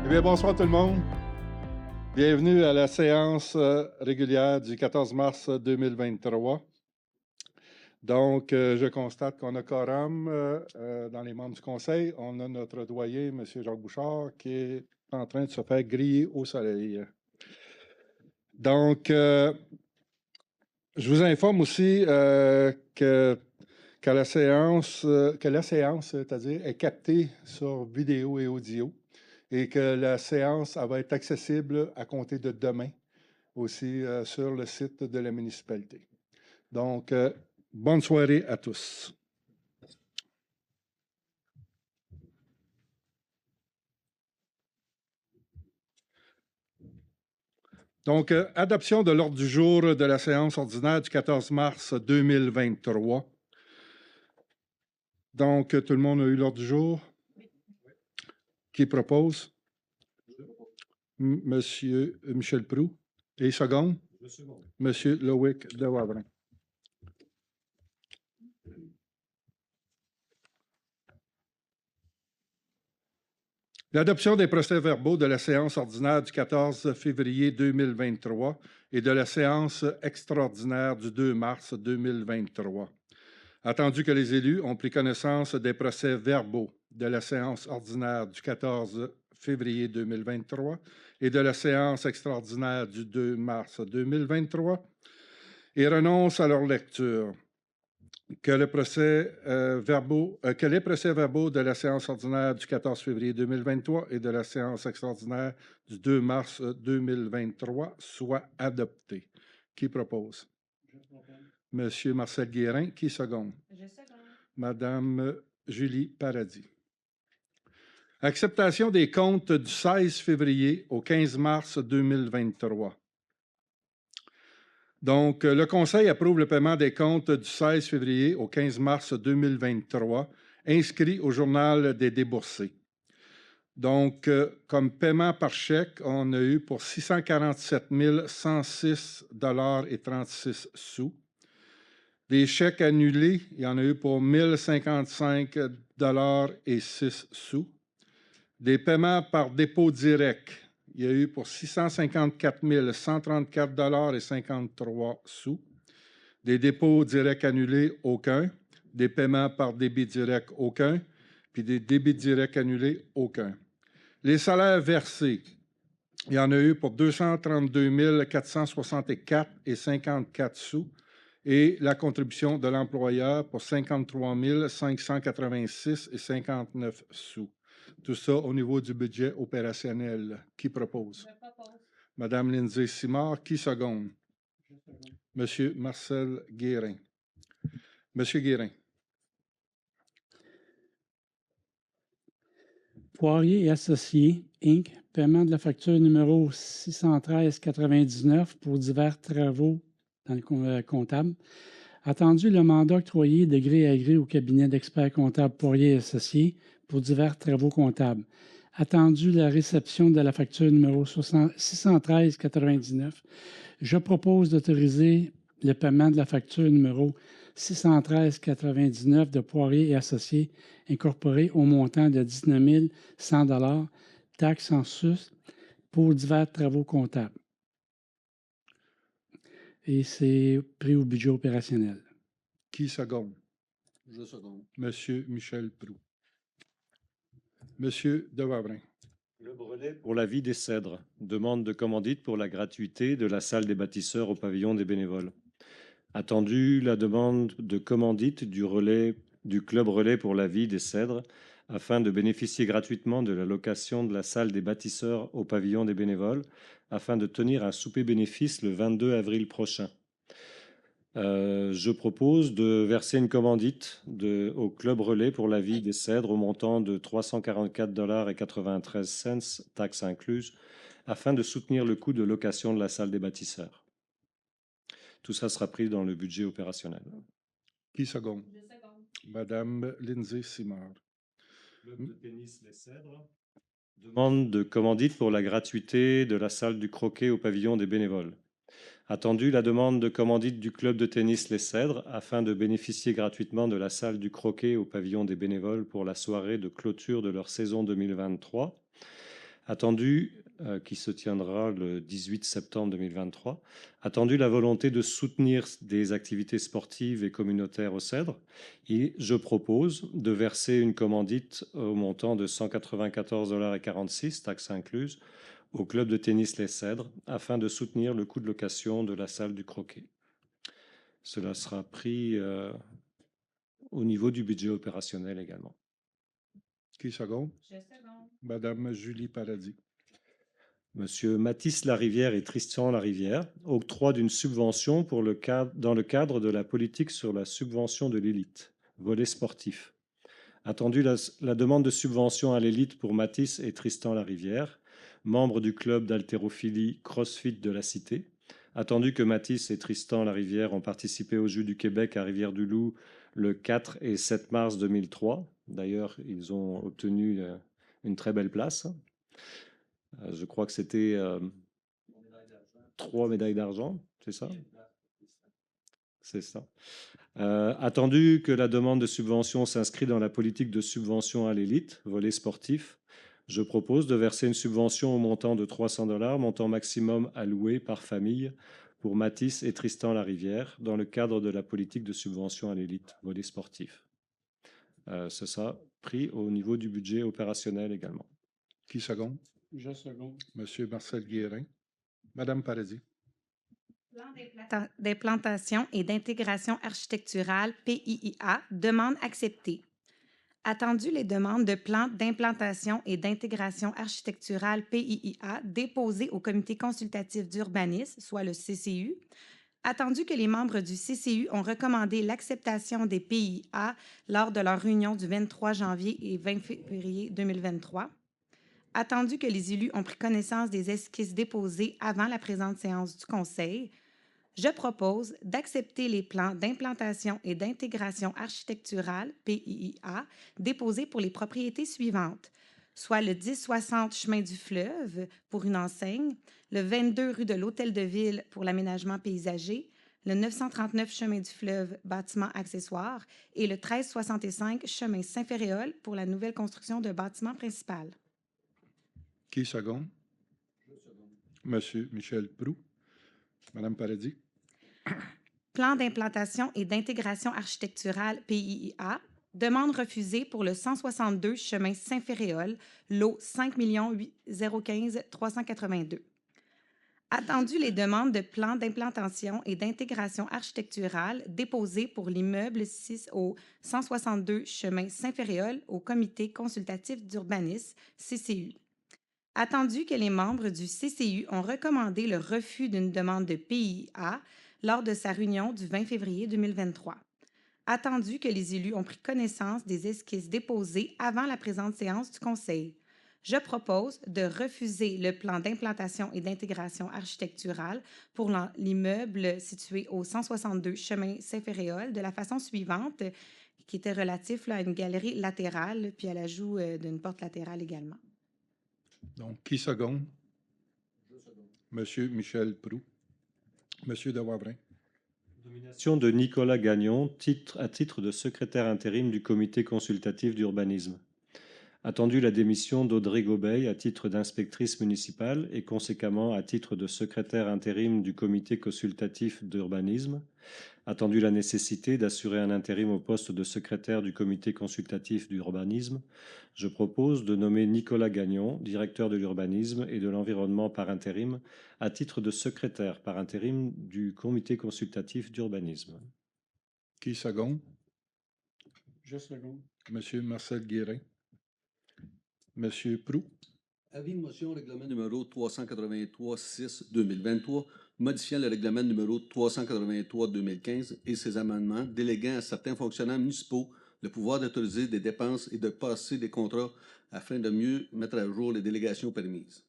Eh bien, bonsoir tout le monde. Bienvenue à la séance régulière du 14 mars 2023. Donc, je constate qu'on a quorum dans les membres du conseil. On a notre doyen, M. Jacques Bouchard, qui est en train de se faire griller au soleil. Donc, je vous informe aussi que la séance, c'est-à-dire, est captée sur vidéo et audio et que la séance elle va être accessible à compter de demain aussi sur le site de la municipalité. Donc, bonne soirée à tous. Donc, adoption de l'ordre du jour de la séance ordinaire du 14 mars 2023. Donc, tout le monde a eu l'ordre du jour? Qui propose? Monsieur Michel Proulx. Et seconde? Monsieur Loïc de Wavrin. L'adoption des procès-verbaux de la séance ordinaire du 14 février 2023 et de la séance extraordinaire du 2 mars 2023. Attendu que les élus ont pris connaissance des procès-verbaux de la séance ordinaire du 14 février 2023 et de la séance extraordinaire du 2 mars 2023 et renoncent à leur lecture, que les procès-verbaux de la séance ordinaire du 14 février 2023 et de la séance extraordinaire du 2 mars 2023 soient adoptés. Qui propose? Monsieur Marcel Guérin, qui seconde? Je seconde. Madame Julie Paradis. Acceptation des comptes du 16 février au 15 mars 2023. Donc, le Conseil approuve le paiement des comptes du 16 février au 15 mars 2023, inscrits au journal des déboursés. Donc, comme paiement par chèque, on a eu pour 647 106,36 $. Des chèques annulés, il y en a eu pour 1055,06 $. Des paiements par dépôt direct, il y a eu pour 654 134,53 $. Des dépôts directs annulés, aucun. Des paiements par débit direct, aucun. Puis des débits directs annulés, aucun. Les salaires versés, il y en a eu pour 232 464,54 $. Et la contribution de l'employeur pour 53 586,59 $. Tout ça au niveau du budget opérationnel. Qui propose? Je propose. Madame Lindsay Simard, qui seconde? Monsieur Marcel Guérin. Monsieur Guérin. Poirier et Associés, Inc., paiement de la facture numéro 613,99 pour divers travaux dans le comptable. Attendu le mandat octroyé de gré à gré au cabinet d'experts comptables Poirier et Associés pour divers travaux comptables. Attendu la réception de la facture numéro 613,99. Je propose d'autoriser le paiement de la facture numéro 613,99 de Poirier et Associés incorporés au montant de 19 100 $, taxes en sus pour divers travaux comptables. Et c'est pris au budget opérationnel. Qui seconde? Je seconde. Monsieur Michel Proulx. Monsieur de Wavrin. Le brelet pour la vie des cèdres. Demande de commandite pour la gratuité de la salle des bâtisseurs au pavillon des bénévoles. Attendu la demande de commandite du club relais pour la vie des cèdres afin de bénéficier gratuitement de la location de la salle des bâtisseurs au pavillon des bénévoles afin de tenir un souper bénéfice le 22 avril prochain. Je propose de verser une commandite au Club Relais pour la vie des cèdres au montant de 344,93 $, taxes incluses, afin de soutenir le coût de location de la salle des bâtisseurs. Tout ça sera pris dans le budget opérationnel. Qui seconde? Je seconde. Madame Lindsay Simard. Club de tennis Les Cèdres. Demande de commandite pour la gratuité de la salle du croquet au pavillon des bénévoles. Attendu la demande de commandite du club de tennis Les Cèdres afin de bénéficier gratuitement de la salle du croquet au pavillon des bénévoles pour la soirée de clôture de leur saison 2023. Attendu, qui se tiendra le 18 septembre 2023, attendu la volonté de soutenir des activités sportives et communautaires au Cèdre, et je propose de verser une commandite au montant de 194,46 $, taxes incluses, au club de tennis Les Cèdres, afin de soutenir le coût de location de la salle du croquet. Cela sera pris au niveau du budget opérationnel également. Qui seconde? Je seconde. Madame Julie Paradis. Monsieur Mathis Larivière et Tristan Larivière octroient d'une subvention dans le cadre de la politique sur la subvention de l'élite, volet sportif. Attendu la demande de subvention à l'élite pour Mathis et Tristan Larivière, membres du club d'haltérophilie CrossFit de la Cité. Attendu que Mathis et Tristan Larivière ont participé aux Jeux du Québec à Rivière-du-Loup le 4 et 7 mars 2003. D'ailleurs, ils ont obtenu une très belle place. Je crois que c'était 3 médailles d'argent, c'est ça? C'est ça. Attendu que la demande de subvention s'inscrit dans la politique de subvention à l'élite, volet sportif, je propose de verser une subvention au montant de 300 $, montant maximum alloué par famille pour Mathis et Tristan Larivière, dans le cadre de la politique de subvention à l'élite, volet sportif. C'est ça, pris au niveau du budget opérationnel également. Qui seconde? Je seconde. Monsieur Marcel Guérin. Madame Paradis. Plan d'implantation et d'intégration architecturale, PIIA, demande acceptée. Attendu les demandes de plan d'implantation et d'intégration architecturale, PIIA, déposées au Comité consultatif d'urbanisme, soit le CCU. Attendu que les membres du CCU ont recommandé l'acceptation des PIIA lors de leur réunion du 23 janvier et 20 février 2023. Attendu que les élus ont pris connaissance des esquisses déposées avant la présente séance du Conseil, je propose d'accepter les plans d'implantation et d'intégration architecturale, PIIA, déposés pour les propriétés suivantes, soit le 1060 Chemin du Fleuve pour une enseigne, le 22 rue de l'Hôtel de Ville pour l'aménagement paysager, le 939 Chemin du Fleuve, bâtiment accessoire, et le 1365 Chemin Saint-Féréol pour la nouvelle construction d'un bâtiment principal. Qui seconde? Monsieur Michel Proux. Madame Paradis. Plan d'implantation et d'intégration architecturale, PIIA, demande refusée pour le 162 chemin Saint-Féréol, lot 5 015 382. Attendu les demandes de plan d'implantation et d'intégration architecturale déposées pour l'immeuble 6 au 162 chemin Saint-Féréol au Comité consultatif d'urbanisme, CCU. Attendu que les membres du CCU ont recommandé le refus d'une demande de PIA lors de sa réunion du 20 février 2023. Attendu que les élus ont pris connaissance des esquisses déposées avant la présente séance du Conseil. Je propose de refuser le plan d'implantation et d'intégration architecturale pour l'immeuble situé au 162 chemin Saint-Féréol de la façon suivante, qui était relatif à une galerie latérale, puis à l'ajout d'une porte latérale également. Donc, qui seconde? Monsieur Michel Proux. Monsieur de Wavrin. Nomination de Nicolas Gagnon à titre de secrétaire intérim du Comité consultatif d'urbanisme. Attendu la démission d'Audrey Gobeil à titre d'inspectrice municipale et conséquemment à titre de secrétaire intérim du Comité consultatif d'urbanisme. Attendu la nécessité d'assurer un intérim au poste de secrétaire du Comité consultatif d'urbanisme, je propose de nommer Nicolas Gagnon, directeur de l'urbanisme et de l'environnement par intérim, à titre de secrétaire par intérim du Comité consultatif d'urbanisme. Qui seconde? Je seconde. Monsieur Marcel Guérin. Monsieur Proux. Avis de motion, règlement numéro 383-6-2023, modifiant le règlement numéro 383-2015 et ses amendements, déléguant à certains fonctionnaires municipaux le pouvoir d'autoriser des dépenses et de passer des contrats afin de mieux mettre à jour les délégations permises.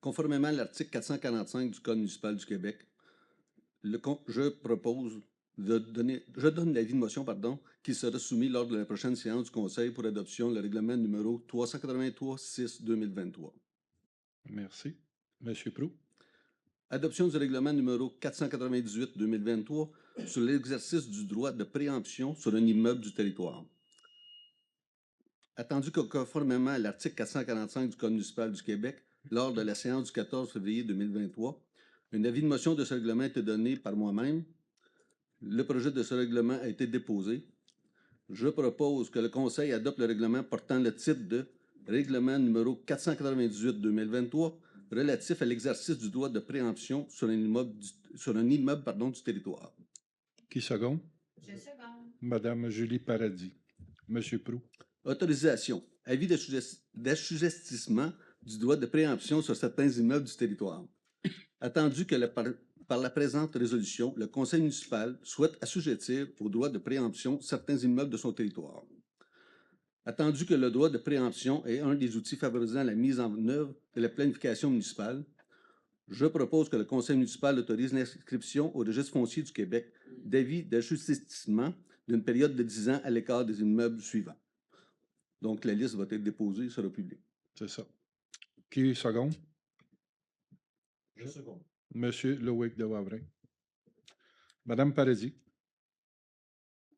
Conformément à l'article 445 du Code municipal du Québec, je donne l'avis de motion, qui sera soumis lors de la prochaine séance du Conseil pour adoption le règlement numéro 383-6-2023. Merci. Monsieur Proux. Adoption du règlement numéro 498-2023 sur l'exercice du droit de préemption sur un immeuble du territoire. Attendu que conformément à l'article 445 du Code municipal du Québec, lors de la séance du 14 février 2023, un avis de motion de ce règlement a été donné par moi-même. Le projet de ce règlement a été déposé. Je propose que le Conseil adopte le règlement portant le titre de Règlement numéro 498-2023 relatif à l'exercice du droit de préemption sur un immeuble, du territoire. Qui seconde? Je seconde. Madame Julie Paradis. Monsieur Proulx. Autorisation. Avis d'assujettissement du droit de préemption sur certains immeubles du territoire. Attendu que par la présente résolution, le Conseil municipal souhaite assujettir au droit de préemption certains immeubles de son territoire. Attendu que le droit de préemption est un des outils favorisant la mise en œuvre de la planification municipale, je propose que le Conseil municipal autorise l'inscription au registre foncier du Québec d'avis d'assujettissement d'une période de 10 ans à l'écart des immeubles suivants. Donc, la liste va être déposée sur le public. C'est ça. Qui seconde? Je seconde. Monsieur Loïc de Wavrin. Madame Paradis.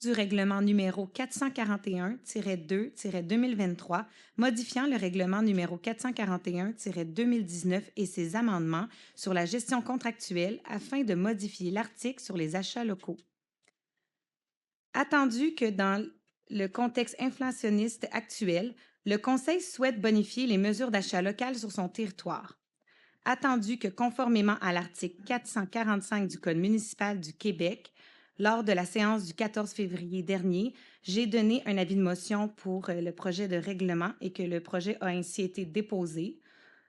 Du règlement numéro 441-2-2023, modifiant le règlement numéro 441-2019 et ses amendements sur la gestion contractuelle afin de modifier l'article sur les achats locaux. Attendu que dans le contexte inflationniste actuel, le Conseil souhaite bonifier les mesures d'achat local sur son territoire. Attendu que, conformément à l'article 445 du Code municipal du Québec, lors de la séance du 14 février dernier, j'ai donné un avis de motion pour le projet de règlement et que le projet a ainsi été déposé.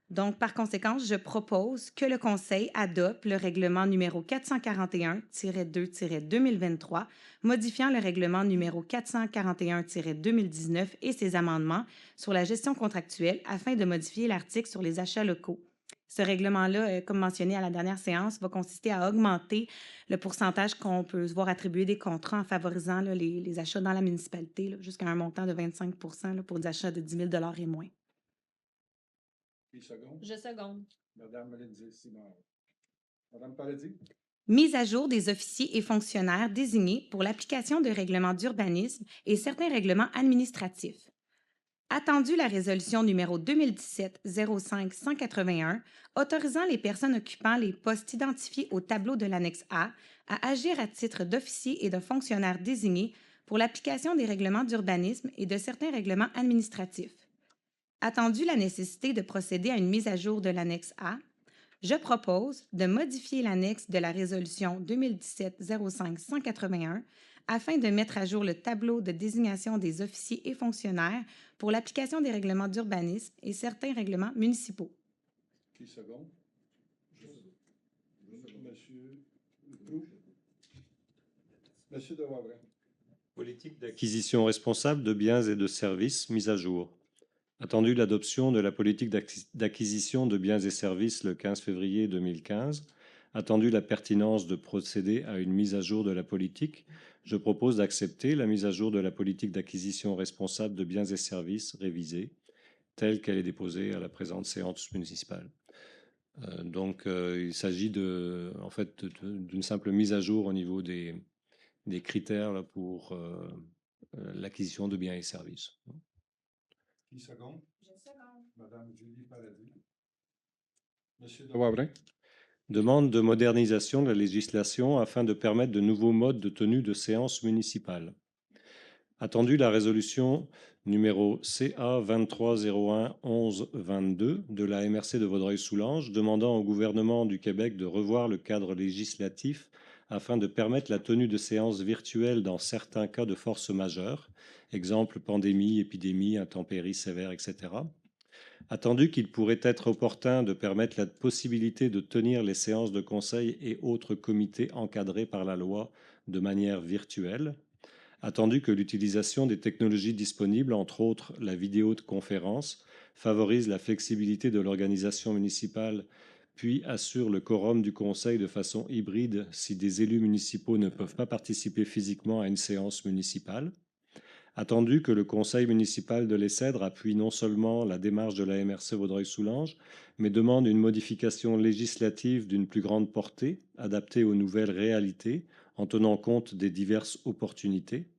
Donc, par conséquent, je propose que le Conseil adopte le règlement numéro 441-2-2023, modifiant le règlement numéro 441-2019 et ses amendements sur la gestion contractuelle afin de modifier l'article sur les achats locaux. Ce règlement-là, comme mentionné à la dernière séance, va consister à augmenter le pourcentage qu'on peut se voir attribuer des contrats en favorisant là, les achats dans la municipalité jusqu'à un montant de 25 pour des achats de 10 000 et moins. Qui seconde? Je seconde. Madame Lindsay Simard. Madame Paradis. Mise à jour des officiers et fonctionnaires désignés pour l'application de règlements d'urbanisme et certains règlements administratifs. Attendu la résolution numéro 2017-05-181 autorisant les personnes occupant les postes identifiés au tableau de l'annexe A à agir à titre d'officiers et de fonctionnaires désignés pour l'application des règlements d'urbanisme et de certains règlements administratifs. Attendu la nécessité de procéder à une mise à jour de l'annexe A, je propose de modifier l'annexe de la résolution 2017-05-181 afin de mettre à jour le tableau de désignation des officiers et fonctionnaires pour l'application des règlements d'urbanisme et certains règlements municipaux. Qui seconde? Monsieur Proulx. Monsieur de Wavrin. Politique d'acquisition responsable de biens et de services mise à jour. Attendu l'adoption de la politique d'acquisition de biens et services le 15 février 2015, attendu la pertinence de procéder à une mise à jour de la politique, je propose d'accepter la mise à jour de la politique d'acquisition responsable de biens et services révisée, telle qu'elle est déposée à la présente séance municipale. Il s'agit d'une simple mise à jour au niveau des critères là, pour l'acquisition de biens et services. Qui seconde? Je seconde. Madame Julie Paradis. Monsieur de Wavrin. Demande de modernisation de la législation afin de permettre de nouveaux modes de tenue de séances municipales. Attendu la résolution numéro CA 2301-11-22 de la MRC de Vaudreuil-Soulanges demandant au gouvernement du Québec de revoir le cadre législatif afin de permettre la tenue de séances virtuelles dans certains cas de force majeure, exemple pandémie, épidémie, intempéries sévères, etc. Attendu qu'il pourrait être opportun de permettre la possibilité de tenir les séances de conseil et autres comités encadrés par la loi de manière virtuelle. Attendu que l'utilisation des technologies disponibles, entre autres la vidéoconférence, favorise la flexibilité de l'organisation municipale puis assure le quorum du conseil de façon hybride si des élus municipaux ne peuvent pas participer physiquement à une séance municipale. Attendu que le conseil municipal de l'Essèdre appuie non seulement la démarche de la MRC Vaudreuil-Soulanges, mais demande une modification législative d'une plus grande portée, adaptée aux nouvelles réalités, en tenant compte des diverses opportunités.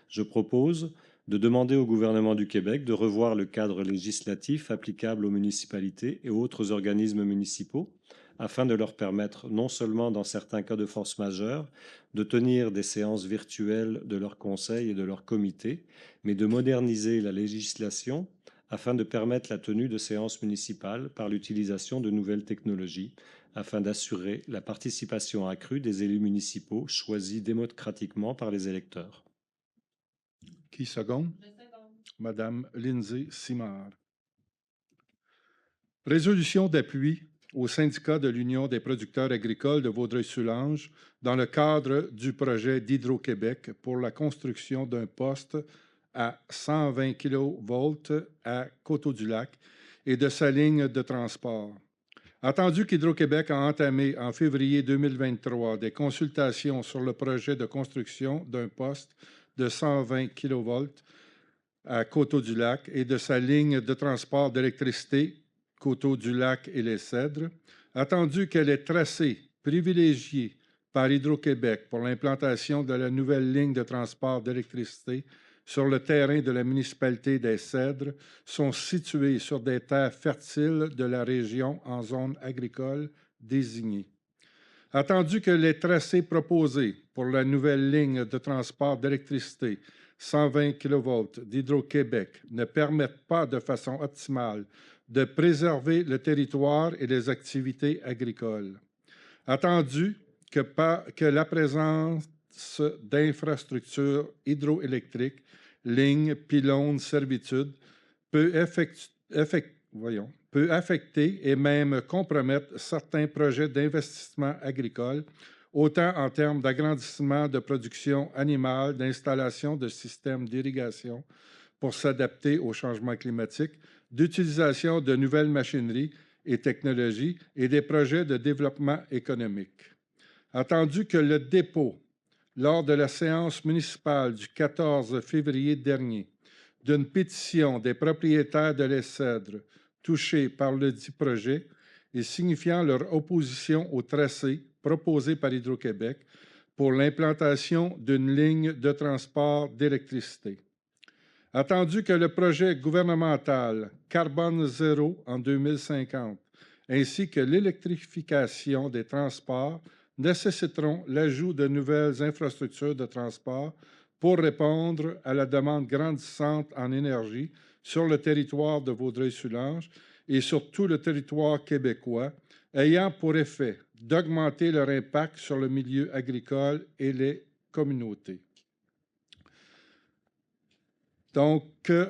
Je propose de demander au gouvernement du Québec de revoir le cadre législatif applicable aux municipalités et autres organismes municipaux afin de leur permettre, non seulement dans certains cas de force majeure, de tenir des séances virtuelles de leurs conseils et de leurs comités, mais de moderniser la législation afin de permettre la tenue de séances municipales par l'utilisation de nouvelles technologies, afin d'assurer la participation accrue des élus municipaux choisis démocratiquement par les électeurs. Qui seconde? Madame Lindsay Simard. Résolution d'appui au syndicat de l'Union des producteurs agricoles de Vaudreuil-Soulanges dans le cadre du projet d'Hydro-Québec pour la construction d'un poste à 120 kV à Coteau-du-Lac et de sa ligne de transport. Attendu qu'Hydro-Québec a entamé en février 2023 des consultations sur le projet de construction d'un poste de 120 kV à Coteau-du-Lac et de sa ligne de transport d'électricité Coteau-du-Lac et les Cèdres, attendu que les tracés privilégiés par Hydro-Québec pour l'implantation de la nouvelle ligne de transport d'électricité sur le terrain de la municipalité des Cèdres sont situés sur des terres fertiles de la région en zone agricole désignée. Attendu que les tracés proposés pour la nouvelle ligne de transport d'électricité 120 kV d'Hydro-Québec ne permettent pas de façon optimale de préserver le territoire et les activités agricoles. Attendu que la présence d'infrastructures hydroélectriques, lignes, pylônes, servitudes peut affecter et même compromettre certains projets d'investissement agricole, autant en termes d'agrandissement de production animale, d'installation de systèmes d'irrigation pour s'adapter au changement climatique, d'utilisation de nouvelles machineries et technologies et des projets de développement économique. Attendu que le dépôt, lors de la séance municipale du 14 février dernier, d'une pétition des propriétaires de les Cèdres touchés par le dit projet et signifiant leur opposition au tracé proposé par Hydro-Québec pour l'implantation d'une ligne de transport d'électricité. Attendu que le projet gouvernemental Carbone zéro en 2050 ainsi que l'électrification des transports nécessiteront l'ajout de nouvelles infrastructures de transport pour répondre à la demande grandissante en énergie sur le territoire de Vaudreuil-Soulanges et sur tout le territoire québécois, ayant pour effet d'augmenter leur impact sur le milieu agricole et les communautés. Donc, le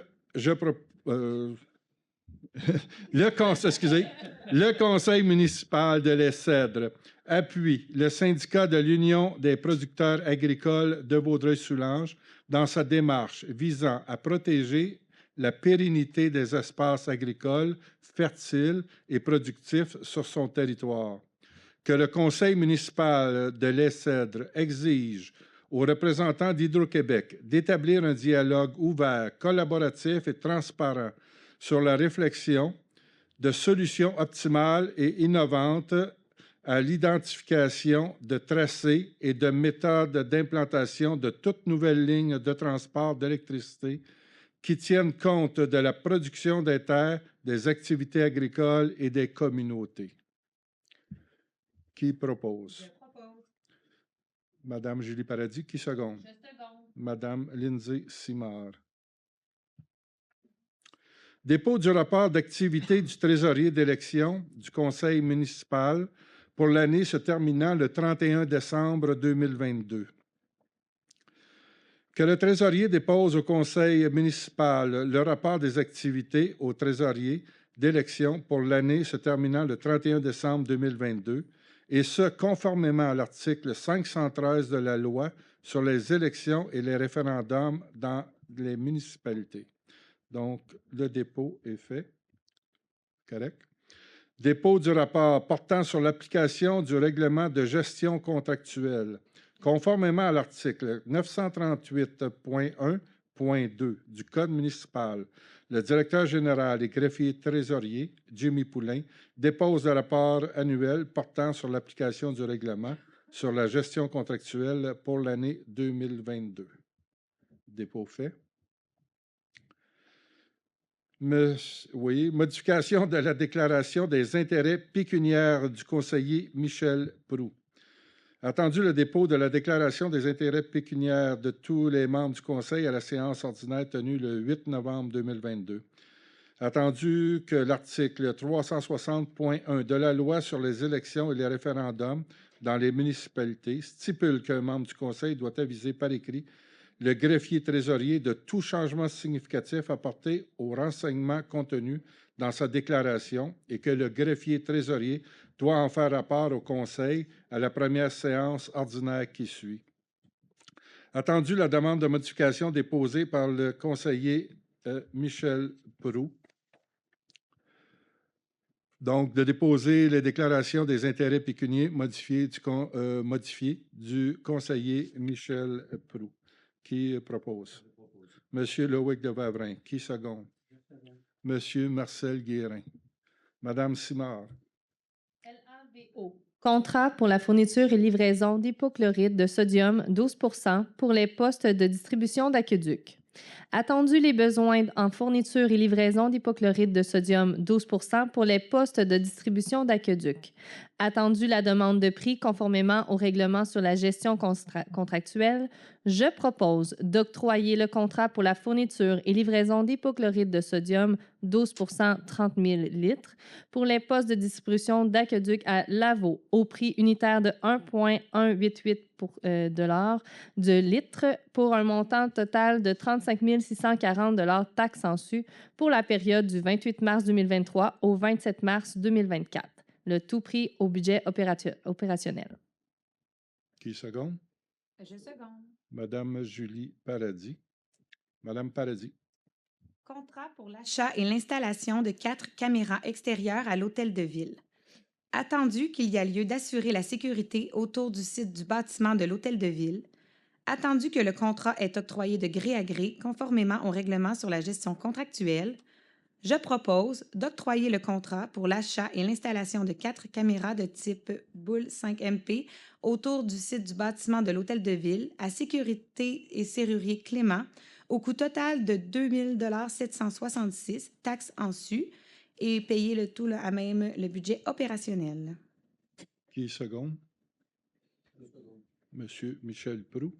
conseil municipal de les Cèdres appuie le syndicat de l'Union des producteurs agricoles de Vaudreuil-Soulanges dans sa démarche visant à protéger la pérennité des espaces agricoles fertiles et productifs sur son territoire. Que le conseil municipal de les Cèdres exige aux représentants d'Hydro-Québec d'établir un dialogue ouvert, collaboratif et transparent sur la réflexion de solutions optimales et innovantes à l'identification de tracés et de méthodes d'implantation de toute nouvelle ligne de transport d'électricité qui tiennent compte de la production des terres, des activités agricoles et des communautés. Qui propose? Je propose. Madame Julie Paradis, qui seconde? Je seconde. Madame Lindsay Simard. Dépôt du rapport d'activité du trésorier d'élection du conseil municipal pour l'année se terminant le 31 décembre 2022. Que le trésorier dépose au conseil municipal le rapport des activités au trésorier d'élection pour l'année se terminant le 31 décembre 2022, et ce, conformément à l'article 513 de la loi sur les élections et les référendums dans les municipalités. Donc, le dépôt est fait. Correct. Dépôt du rapport portant sur l'application du règlement de gestion contractuelle. Conformément à l'article 938.1.2 du Code municipal, le directeur général et greffier trésorier, Jimmy Poulain, dépose le rapport annuel portant sur l'application du règlement sur la gestion contractuelle pour l'année 2022. Dépôt fait. Oui, modification de la déclaration des intérêts pécuniaires du conseiller Michel Proulx. Attendu le dépôt de la déclaration des intérêts pécuniaires de tous les membres du Conseil à la séance ordinaire tenue le 8 novembre 2022. Attendu que l'article 360.1 de la loi sur les élections et les référendums dans les municipalités stipule qu'un membre du Conseil doit aviser par écrit le greffier trésorier de tout changement significatif apporté au renseignement contenu dans sa déclaration et que le greffier trésorier doit en faire rapport au Conseil à la première séance ordinaire qui suit. Attendu la demande de modification déposée par le conseiller Michel Proulx. Donc, de déposer les déclarations des intérêts pécuniaires modifiées du conseiller Michel Proulx. Qui propose? Monsieur Loïc de Wavrin. Qui seconde? Monsieur Marcel Guérin. Madame Simard. LAVO. Contrat pour la fourniture et livraison d'hypochlorite de sodium 12 pour les postes de distribution d'aqueduc. Attendu les besoins en fourniture et livraison d'hypochlorite de sodium 12 pour les postes de distribution d'aqueduc. Attendu la demande de prix conformément au règlement sur la gestion contractuelle, je propose d'octroyer le contrat pour la fourniture et livraison d'hypochlorite de sodium 12 30 000 litres pour les postes de distribution d'aqueduc à Lavaux au prix unitaire de 1,188 $ de litre pour un montant total de 35 640 $ taxes en su pour la période du 28 mars 2023 au 27 mars 2024. Le tout pris au budget opérationnel. Qui seconde? Je seconde. Madame Julie Paradis. Madame Paradis. Contrat pour l'achat et l'installation de 4 caméras extérieures à l'hôtel de ville. Attendu qu'il y a lieu d'assurer la sécurité autour du site du bâtiment de l'hôtel de ville. Attendu que le contrat est octroyé de gré à gré conformément au règlement sur la gestion contractuelle, je propose d'octroyer le contrat pour l'achat et l'installation de 4 caméras de type Boule 5MP autour du site du bâtiment de l'hôtel de ville à sécurité et serrurier Clément au coût total de 2 766 taxes en su et payer le tout à même le budget opérationnel. Qui seconde? Monsieur Michel Proulx.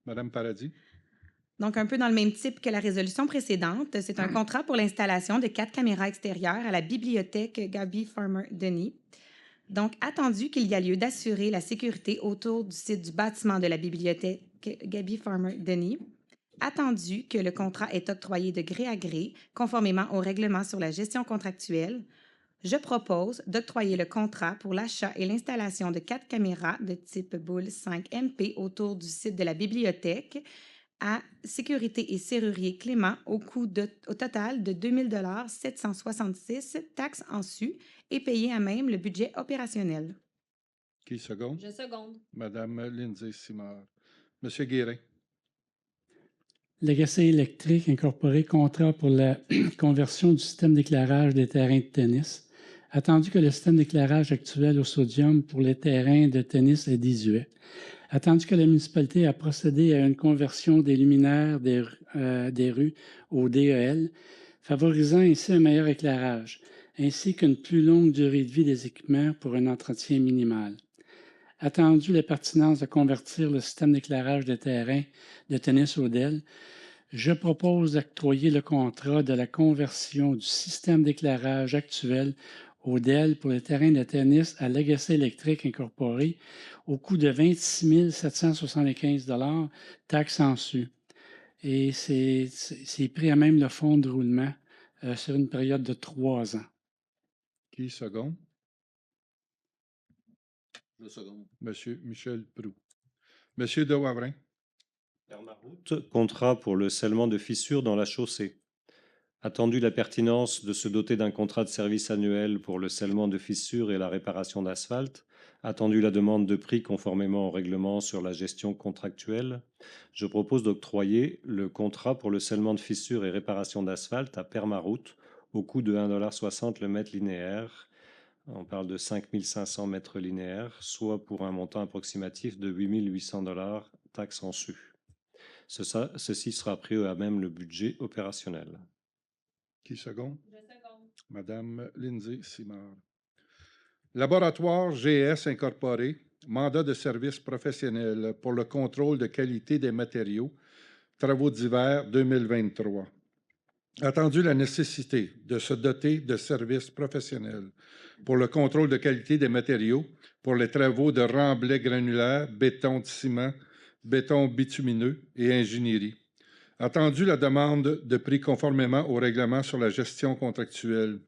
Madame Paradis. Donc, un peu dans le même type que la résolution précédente, c'est un contrat pour l'installation de 4 caméras extérieures à la bibliothèque Gaby Farmer-Denis. Donc, attendu qu'il y a lieu d'assurer la sécurité autour du site du bâtiment de la bibliothèque Gaby Farmer-Denis. Attendu que le contrat est octroyé de gré à gré, conformément au règlement sur la gestion contractuelle, je propose d'octroyer le contrat pour l'achat et l'installation de 4 caméras de type Boule 5MP autour du site de la bibliothèque à sécurité et serrurier Clément au coût au total de 2 766 taxes en su et payer à même le budget opérationnel. Qui seconde? Je seconde. Madame Lindsay Simard. Monsieur Guérin. Legacy Électrique incorporé contrat pour la conversion du système d'éclairage des terrains de tennis. Attendu que le système d'éclairage actuel au sodium pour les terrains de tennis est désuet. Attendu que la municipalité a procédé à une conversion des luminaires des rues au DEL, favorisant ainsi un meilleur éclairage, ainsi qu'une plus longue durée de vie des équipements pour un entretien minimal. Attendu la pertinence de convertir le système d'éclairage des terrains de tennis au DEL, je propose d'octroyer le contrat de la conversion du système d'éclairage actuel au DEL pour les terrains de tennis à Legacy Électrique incorporé au coût de 26 775 $ taxes en su. Et c'est pris à même le fonds de roulement sur une période de 3 ans. Qui seconde? Je seconde. Monsieur Michel Proulx. Monsieur de Wavrin. Permaroute, contrat pour le scellement de fissures dans la chaussée. Attendu la pertinence de se doter d'un contrat de service annuel pour le scellement de fissures et la réparation d'asphalte, attendu la demande de prix conformément au règlement sur la gestion contractuelle, je propose d'octroyer le contrat pour le scellement de fissures et réparation d'asphalte à Permaroute au coût de 1,60 $ le mètre linéaire. On parle de 5 500 mètres linéaires, soit pour un montant approximatif de 8 800 $ taxes en su. Ceci sera pris à même le budget opérationnel. Qui seconde? Je seconde. Madame Lindsay Simard. Laboratoire GS Incorporé, mandat de service professionnel pour le contrôle de qualité des matériaux, travaux d'hiver 2023. Attendu la nécessité de se doter de services professionnels pour le contrôle de qualité des matériaux pour les travaux de remblai granulaire, béton de ciment, béton bitumineux et ingénierie. Attendu la demande de prix conformément au règlement sur la gestion contractuelle.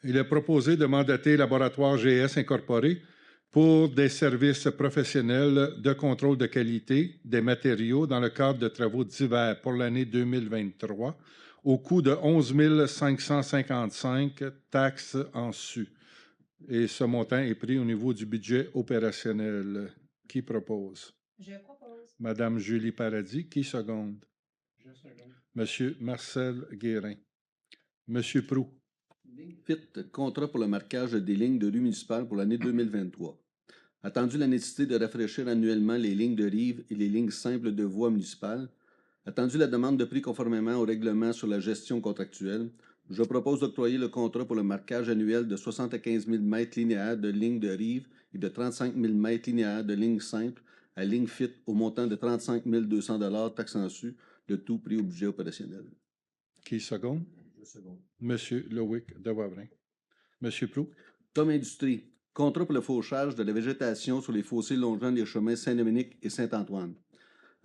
Il est proposé de mandater Laboratoire GS Incorporé pour des services professionnels de contrôle de qualité des matériaux dans le cadre de travaux d'hiver pour l'année 2023 au coût de 11 555 taxes en su. Et ce montant est pris au niveau du budget opérationnel. Qui propose? Je propose. Madame Julie Paradis, qui seconde? Je seconde. Monsieur Marcel Guérin. Monsieur Proulx. FIT, contrat pour le marquage des lignes de rue municipale pour l'année 2023. Attendu la nécessité de rafraîchir annuellement les lignes de rive et les lignes simples de voie municipale. Attendu la demande de prix conformément au règlement sur la gestion contractuelle. Je propose d'octroyer le contrat pour le marquage annuel de 75 000 mètres linéaires de lignes de rive et de 35 000 mètres linéaires de lignes simples à ligne FIT au montant de 35 200 $ taxes en su, le tout pris au budget opérationnel. Qui seconde? Je seconde. Monsieur Loïc de Wavrin. Monsieur Proulx. Tom Industrie, contrat pour le fauchage de la végétation sur les fossés longeant les chemins Saint-Dominique et Saint-Antoine.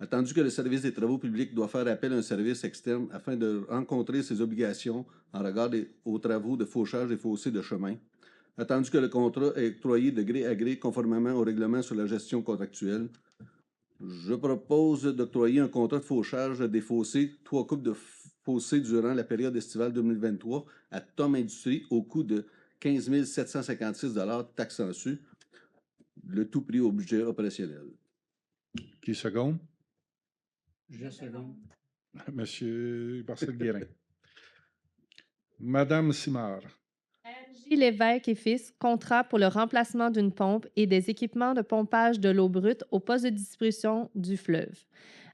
Attendu que le service des travaux publics doit faire appel à un service externe afin de rencontrer ses obligations en regard aux travaux de fauchage des fossés de chemin. Attendu que le contrat est octroyé de gré à gré conformément au règlement sur la gestion contractuelle. Je propose d'octroyer un contrat de fauchage des fossés, 3 coupes de fossés durant la période estivale 2023 à Tom Industrie au coût de 15 756 $ taxes en su, le tout pris au budget opérationnel. Qui seconde? Je seconde. Monsieur Marcel Guérin. Madame Simard. R.J. Lévesque et Fils, contrat pour le remplacement d'une pompe et des équipements de pompage de l'eau brute au poste de distribution du fleuve.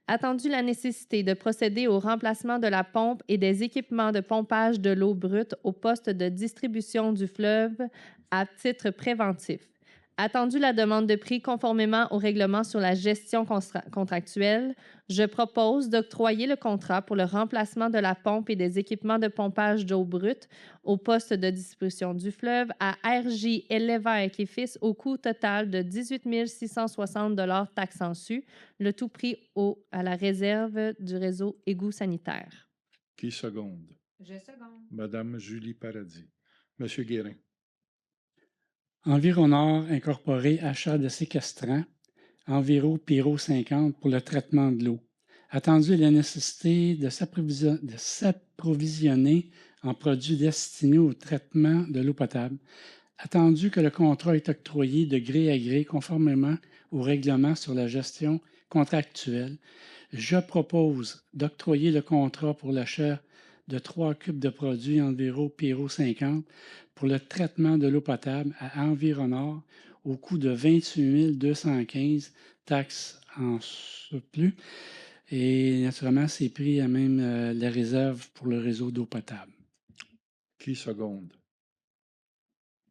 Attendu la nécessité de procéder au remplacement de la pompe et des équipements de pompage de l'eau brute au poste de distribution du fleuve à titre préventif. Attendu la demande de prix conformément au règlement sur la gestion contractuelle, je propose d'octroyer le contrat pour le remplacement de la pompe et des équipements de pompage d'eau brute au poste de distribution du fleuve à R.J. Lévesque et Fils au coût total de 18 660 $ taxes en su, le tout pris à la réserve du réseau égout sanitaire. Qui seconde? Je seconde. Madame Julie Paradis. Monsieur Guérin. Environor Incorporé, achat de séquestrants. Enviro Pyro 50 pour le traitement de l'eau. Attendu la nécessité de s'approvisionner en produits destinés au traitement de l'eau potable. Attendu que le contrat est octroyé de gré à gré conformément au règlement sur la gestion contractuelle, je propose d'octroyer le contrat pour l'achat de 3 cubes de produits Enviro Pyro 50 pour le traitement de l'eau potable à Environor au coût de 28 215 taxes en surplus. Et naturellement, c'est pris à même la réserve pour le réseau d'eau potable. Qui seconde?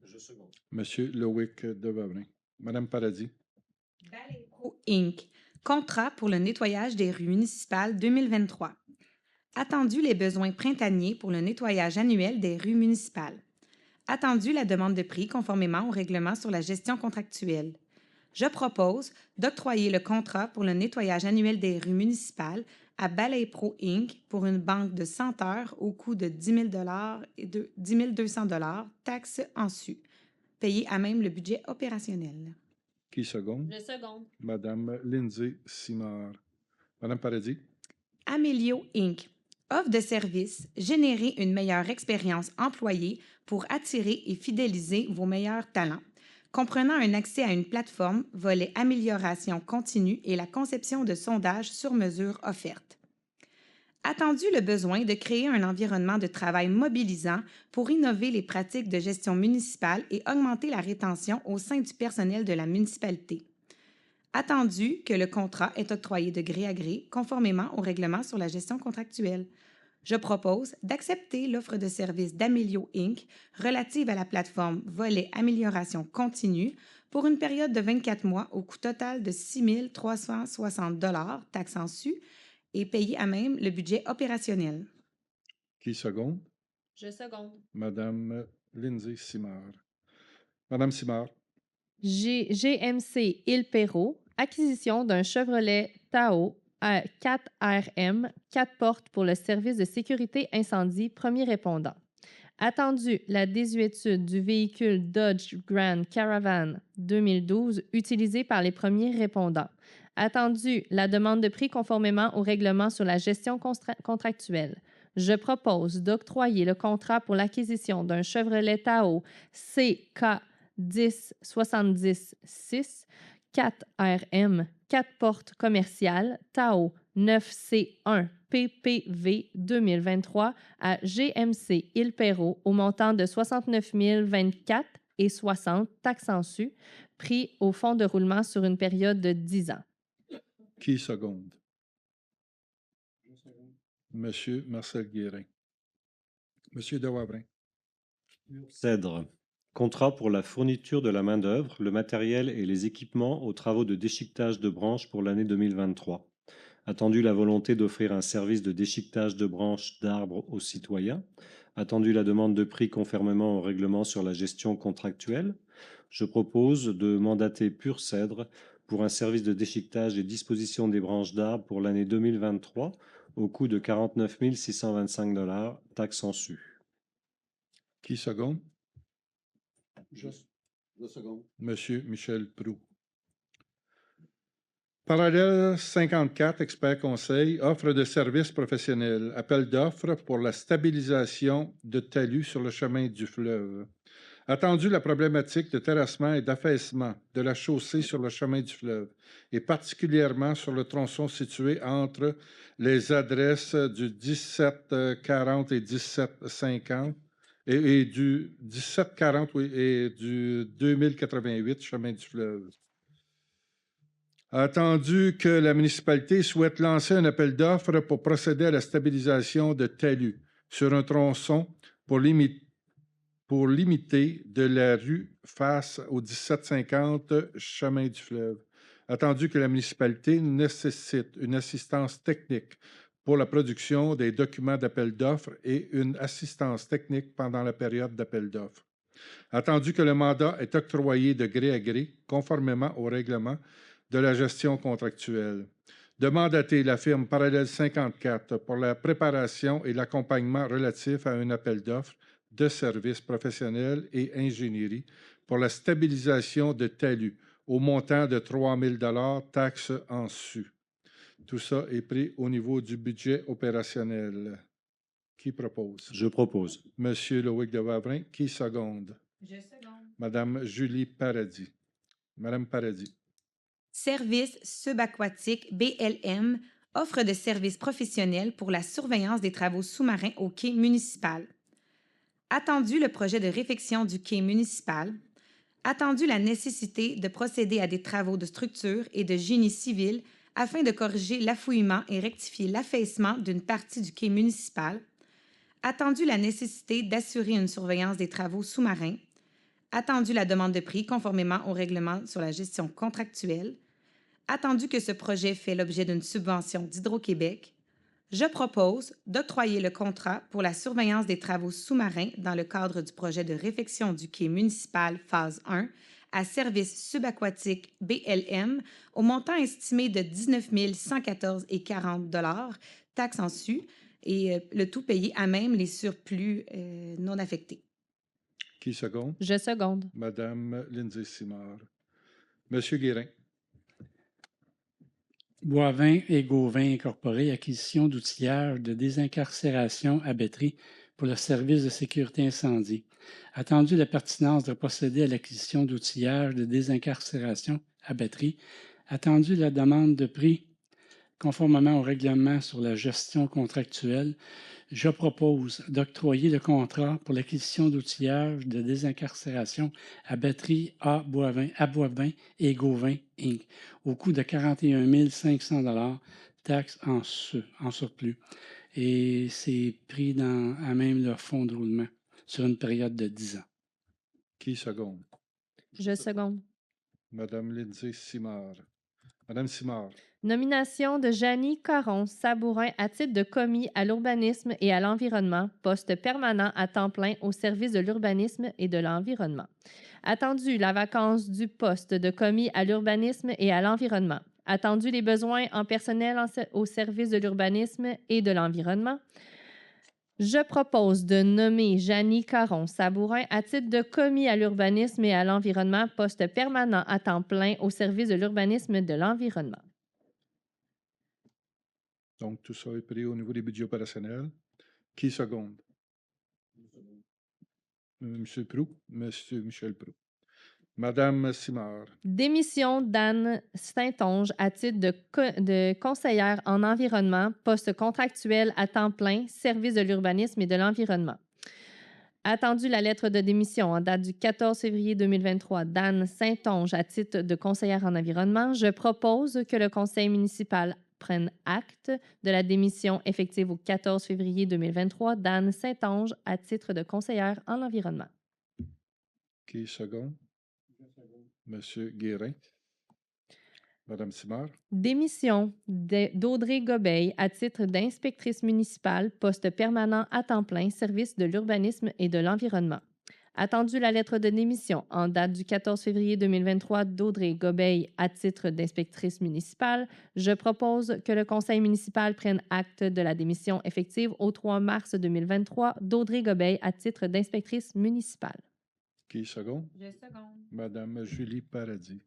Je seconde. Monsieur Loïc de Wavrin. Madame Paradis. Balaypro Inc. Contrat pour le nettoyage des rues municipales 2023. Attendu les besoins printaniers pour le nettoyage annuel des rues municipales. Attendu la demande de prix conformément au règlement sur la gestion contractuelle. Je propose d'octroyer le contrat pour le nettoyage annuel des rues municipales à Balaypro Inc. pour une banque de 100 heures au coût de 10 000 $ et de 10 200 $, taxes en su, payé à même le budget opérationnel. Qui seconde? Je seconde. Madame Lindsay Simard. Madame Paradis. Amélio Inc. Offre de service, générer une meilleure expérience employée pour attirer et fidéliser vos meilleurs talents, comprenant un accès à une plateforme, volet amélioration continue et la conception de sondages sur mesure offertes. Attendu le besoin de créer un environnement de travail mobilisant pour innover les pratiques de gestion municipale et augmenter la rétention au sein du personnel de la municipalité. Attendu que le contrat est octroyé de gré à gré, conformément au règlement sur la gestion contractuelle. Je propose d'accepter l'offre de service d'Amelio Inc. relative à la plateforme Volet Amélioration continue pour une période de 24 mois au coût total de 6 360 taxes en su et payé à même le budget opérationnel. Qui seconde? Je seconde. Madame Lindsay Simard. Madame Simard. GMC Il Perrot, acquisition d'un Chevrolet Tahoe 4RM, 4 portes pour le service de sécurité incendie premier répondant. Attendu la désuétude du véhicule Dodge Grand Caravan 2012 utilisé par les premiers répondants. Attendu la demande de prix conformément au règlement sur la gestion contractuelle. Je propose d'octroyer le contrat pour l'acquisition d'un Chevrolet Tahoe CK 10-70-6, 4RM, 4 portes commerciales, Tahoe 9C1 PPV 2023 à GMC Il Perrot au montant de 69 024 et 60 taxes en su, pris au fonds de roulement sur une période de 10 ans. Qui seconde? Monsieur Marcel Guérin. Monsieur de Wavrin. Cèdre. Contrat pour la fourniture de la main-d'œuvre, le matériel et les équipements aux travaux de déchiquetage de branches pour l'année 2023. Attendu la volonté d'offrir un service de déchiquetage de branches d'arbres aux citoyens. Attendu la demande de prix conformément au règlement sur la gestion contractuelle. Je propose de mandater Pur Cèdre pour un service de déchiquetage et disposition des branches d'arbres pour l'année 2023 au coût de 49 625 taxes en su. Qui seconde? Je seconde. Monsieur Michel Proulx. Parallèle 54, expert conseil, offre de services professionnels, appel d'offres pour la stabilisation de talus sur le chemin du fleuve. Attendu la problématique de terrassement et d'affaissement de la chaussée sur le chemin du fleuve, et particulièrement sur le tronçon situé entre les adresses du 1740 et 1750 et du 1740 et du 2088 chemin du fleuve. Attendu que la municipalité souhaite lancer un appel d'offres pour procéder à la stabilisation de talus sur un tronçon pour limiter de la rue face au 1750 chemin du fleuve. Attendu que la municipalité nécessite une assistance technique pour la production des documents d'appel d'offres et une assistance technique pendant la période d'appel d'offres. Attendu que le mandat est octroyé de gré à gré, conformément au règlement de la gestion contractuelle. De mandater la firme Parallèle 54 pour la préparation et l'accompagnement relatif à un appel d'offres de services professionnels et ingénierie pour la stabilisation de talus au montant de 3 000 taxes en su. Tout ça est pris au niveau du budget opérationnel. Qui propose? Je propose. Monsieur Loïc de Wavrin. Qui seconde? Je seconde. Madame Julie Paradis. Madame Paradis. Service subaquatique BLM offre de services professionnels pour la surveillance des travaux sous-marins au quai municipal. Attendu le projet de réfection du quai municipal. Attendu la nécessité de procéder à des travaux de structure et de génie civil afin de corriger l'affouillement et rectifier l'affaissement d'une partie du quai municipal. Attendu la nécessité d'assurer une surveillance des travaux sous-marins. Attendu la demande de prix conformément au règlement sur la gestion contractuelle. Attendu que ce projet fait l'objet d'une subvention d'Hydro-Québec, je propose d'octroyer le contrat pour la surveillance des travaux sous-marins dans le cadre du projet de réfection du quai municipal phase 1 à Service subaquatique BLM au montant estimé de 19 114,40 taxes en su et le tout payé à même les surplus non affectés. Qui seconde? Je seconde. Madame Lindsay Simard. Monsieur Guérin. Boivin et Gauvin Incorporé, acquisition d'outillage de désincarcération à batterie pour le service de sécurité incendie. Attendu la pertinence de procéder à l'acquisition d'outillage de désincarcération à batterie. Attendu la demande de prix conformément au règlement sur la gestion contractuelle. Je propose d'octroyer le contrat pour l'acquisition d'outillage de désincarcération à batterie à Boivin et Gauvin Inc. au coût de 41 500 taxes en surplus et c'est pris à même leur fonds de roulement sur une période de 10 ans. Qui seconde? Je seconde. Madame Lindsay Simard. Madame Simard. Nomination de Janie Caron-Sabourin à titre de commis à l'urbanisme et à l'environnement, poste permanent à temps plein au service de l'urbanisme et de l'environnement. Attendu la vacance du poste de commis à l'urbanisme et à l'environnement. Attendu les besoins en personnel au service de l'urbanisme et de l'environnement. Je propose de nommer Janie Caron-Sabourin à titre de commis à l'urbanisme et à l'environnement, poste permanent à temps plein au service de l'urbanisme et de l'environnement. Donc, tout ça est pris au niveau des budgets opérationnels. Qui seconde? Monsieur Proux, Monsieur Michel Proux. Madame Simard. Démission d'Anne Saint-Onge à titre de conseillère en environnement, poste contractuel à temps plein, service de l'urbanisme et de l'environnement. Attendu la lettre de démission en date du 14 février 2023 d'Anne Saint-Onge à titre de conseillère en environnement, je propose que le conseil municipal prenne acte de la démission effective au 14 février 2023 d'Anne Saint-Onge à titre de conseillère en environnement. Qui seconde? Monsieur Guérin. Madame Simard. Démission d'Audrey Gobeil à titre d'inspectrice municipale, poste permanent à temps plein, service de l'urbanisme et de l'environnement. Attendu la lettre de démission en date du 14 février 2023 d'Audrey Gobeil à titre d'inspectrice municipale, je propose que le conseil municipal prenne acte de la démission effective au 3 mars 2023 d'Audrey Gobeil à titre d'inspectrice municipale. Qui seconde? Je seconde. Madame Julie Paradis.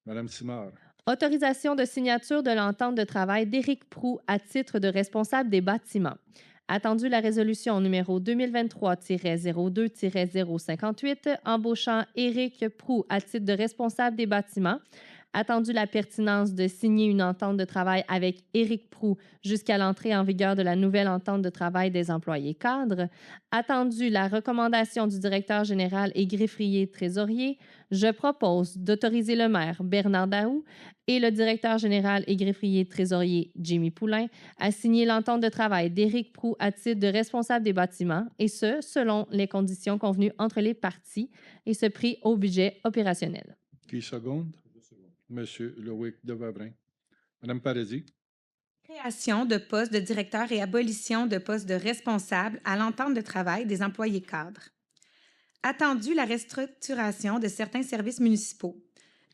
Madame Simard. Autorisation de signature de l'entente de travail d'Éric Proux à titre de responsable des bâtiments. Attendu la résolution numéro 2023-02-058 embauchant Éric Proux à titre de responsable des bâtiments. Attendu la pertinence de signer une entente de travail avec Éric Proux jusqu'à l'entrée en vigueur de la nouvelle entente de travail des employés cadres. Attendu la recommandation du directeur général et greffier trésorier, je propose d'autoriser le maire Bernard Daou et le directeur général et greffier trésorier Jimmy Poulain à signer l'entente de travail d'Éric Proux à titre de responsable des bâtiments, et ce, selon les conditions convenues entre les parties, et ce pris au budget opérationnel. Qui seconde? Monsieur Loïc Devabrin. Madame Paradis. Création de postes de directeur et abolition de postes de responsable à l'entente de travail des employés cadres. Attendu la restructuration de certains services municipaux.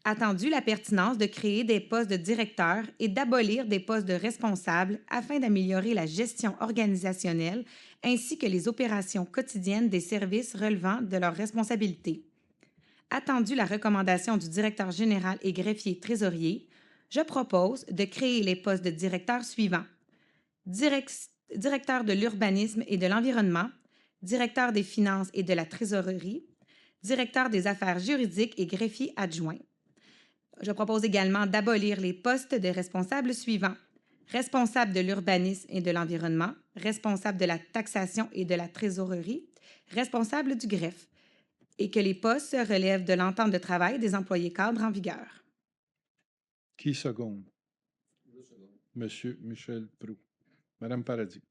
Attendu la pertinence de créer des postes de directeur et d'abolir des postes de responsables afin d'améliorer la gestion organisationnelle ainsi que les opérations quotidiennes des services relevant de leur responsabilité. Attendu la recommandation du directeur général et greffier trésorier, je propose de créer les postes de directeurs suivants. Directeur de l'urbanisme et de l'environnement, directeur des finances et de la trésorerie, directeur des affaires juridiques et greffier adjoint. Je propose également d'abolir les postes de responsables suivants. Responsable de l'urbanisme et de l'environnement, responsable de la taxation et de la trésorerie, responsable du greffe, et que les postes se relèvent de l'entente de travail des employés cadres en vigueur. Qui seconde? Monsieur Michel Proux. Madame Paradis.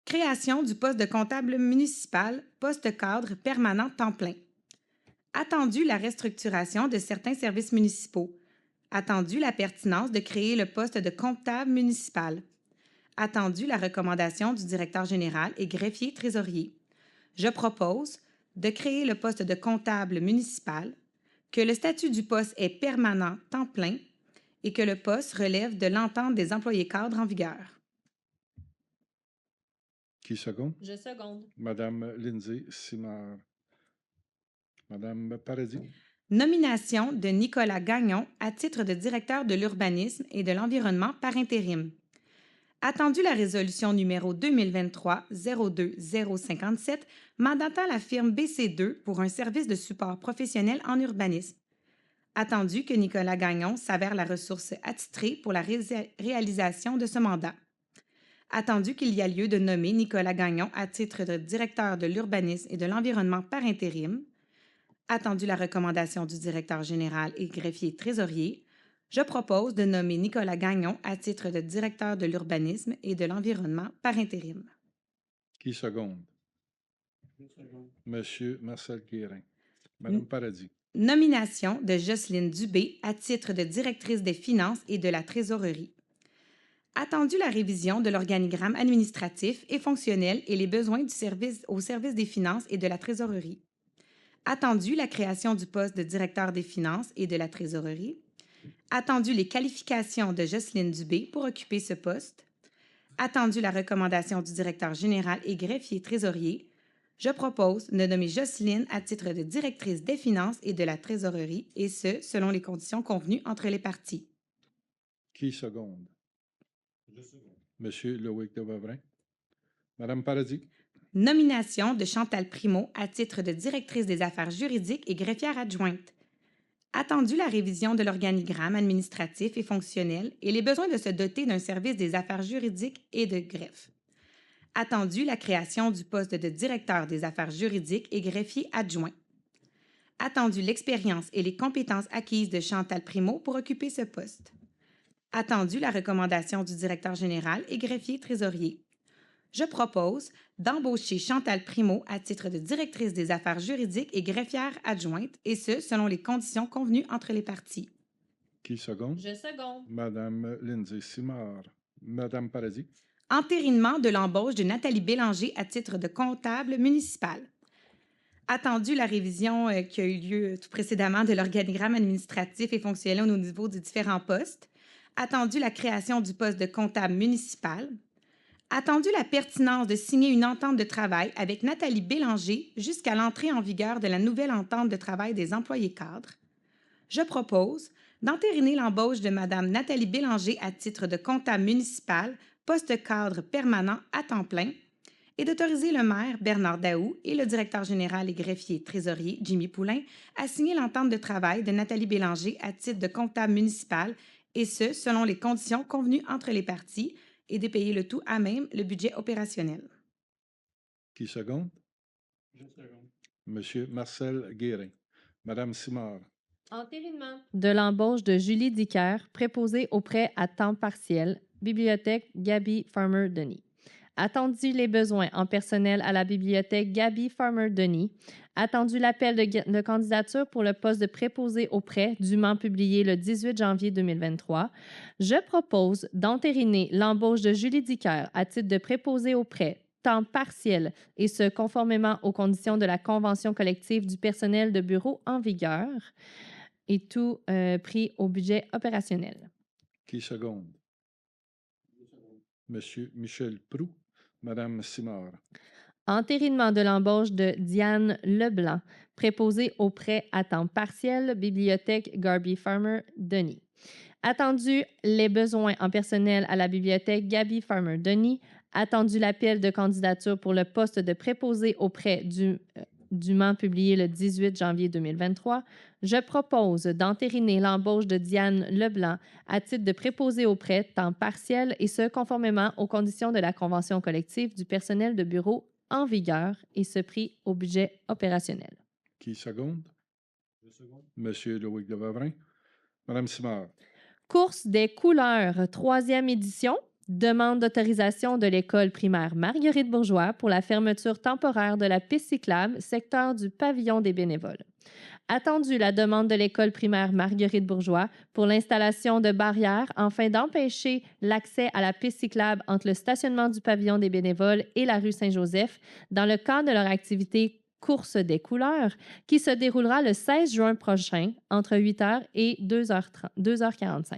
Création du poste de comptable municipal, poste cadre permanent temps plein. Attendu la restructuration de certains services municipaux. Attendu la pertinence de créer le poste de comptable municipal. Attendu la recommandation du directeur général et greffier trésorier. Je propose de créer le poste de comptable municipal, que le statut du poste est permanent temps plein et que le poste relève de l'entente des employés cadres en vigueur. Qui seconde? Je seconde. Madame Lindsay Simard. Madame Paradis. Nomination de Nicolas Gagnon à titre de directeur de l'urbanisme et de l'environnement par intérim. Attendu la résolution numéro 2023-02-057 mandatant la firme BC2 pour un service de support professionnel en urbanisme. Attendu que Nicolas Gagnon s'avère la ressource attitrée pour la réalisation de ce mandat. Attendu qu'il y a lieu de nommer Nicolas Gagnon à titre de directeur de l'urbanisme et de l'environnement par intérim. Attendu la recommandation du directeur général et greffier trésorier, Je propose de nommer Nicolas Gagnon à titre de directeur de l'urbanisme et de l'environnement par intérim. Qui seconde? Monsieur Marcel Guérin. Madame Paradis. Nomination de Jocelyne Dubé à titre de directrice des finances et de la trésorerie. Attendu la révision de l'organigramme administratif et fonctionnel et les besoins du service au service des finances et de la trésorerie. Attendu la création du poste de directeur des finances et de la trésorerie. Attendu les qualifications de Jocelyne Dubé pour occuper ce poste. Attendu la recommandation du directeur général et greffier trésorier, je propose de nommer Jocelyne à titre de directrice des finances et de la trésorerie, et ce, selon les conditions convenues entre les parties. Qui seconde? Monsieur Loïc de Wavrin. Madame Paradis. Nomination de Chantal Primo à titre de directrice des affaires juridiques et greffière adjointe. Attendu la révision de l'organigramme administratif et fonctionnel et les besoins de se doter d'un service des affaires juridiques et de greffe. Attendu la création du poste de directeur des affaires juridiques et greffier adjoint. Attendu l'expérience et les compétences acquises de Chantal Primo pour occuper ce poste. Attendu la recommandation du directeur général et greffier trésorier. Je propose d'embaucher Chantal Primo à titre de directrice des affaires juridiques et greffière adjointe, et ce, selon les conditions convenues entre les parties. Qui seconde? Je seconde. Madame Lindsay Simard. Madame Paradis. Entérinement de l'embauche de Nathalie Bélanger à titre de comptable municipal. Attendu la révision qui a eu lieu tout précédemment de l'organigramme administratif et fonctionnel au niveau des différents postes. Attendu la création du poste de comptable municipal. Attendu la pertinence de signer une entente de travail avec Nathalie Bélanger jusqu'à l'entrée en vigueur de la nouvelle entente de travail des employés cadres. Je propose d'entériner l'embauche de Mme Nathalie Bélanger à titre de comptable municipal, poste cadre permanent à temps plein, et d'autoriser le maire Bernard Daou et le directeur général et greffier trésorier Jimmy Poulain à signer l'entente de travail de Nathalie Bélanger à titre de comptable municipal, et ce, selon les conditions convenues entre les parties, et de payer le tout à même le budget opérationnel. Qui seconde? Je seconde. Monsieur Marcel Guérin. Madame Simard. Entérinement de l'embauche de Julie Dicker, préposée au prêt à temps partiel, bibliothèque Gaby Farmer-Denis. Attendu les besoins en personnel à la bibliothèque Gaby Farmer-Denis. Attendu l'appel de candidature pour le poste de préposé au prêt, dûment publié le 18 janvier 2023. Je propose d'entériner l'embauche de Julie Dicker à titre de préposé au prêt, temps partiel, et ce, conformément aux conditions de la convention collective du personnel de bureau en vigueur, et tout pris au budget opérationnel. Qui seconde? Monsieur Michel Proux. Madame Simard. Entérinement de l'embauche de Diane Leblanc, préposée au prêt à temps partiel, bibliothèque Gaby Farmer-Denis. Attendu les besoins en personnel à la bibliothèque Gaby Farmer-Denis. Attendu l'appel de candidature pour le poste de préposé au prêt dûment publié le 18 janvier 2023, je propose d'entériner l'embauche de Diane Leblanc à titre de préposé au prêt temps partiel, et ce, conformément aux conditions de la convention collective du personnel de bureau en vigueur, et ce, pris au budget opérationnel. Qui seconde? Je seconde. Monsieur Loïc de Wavrin. Madame Simard. Course des couleurs, 3e édition. Demande d'autorisation de l'école primaire Marguerite Bourgeois pour la fermeture temporaire de la piste cyclable, secteur du pavillon des bénévoles. Attendu la demande de l'école primaire Marguerite Bourgeois pour l'installation de barrières afin d'empêcher l'accès à la piste cyclable entre le stationnement du pavillon des bénévoles et la rue Saint-Joseph dans le cadre de leur activité Course des couleurs qui se déroulera le 16 juin prochain entre 8h et 2h45.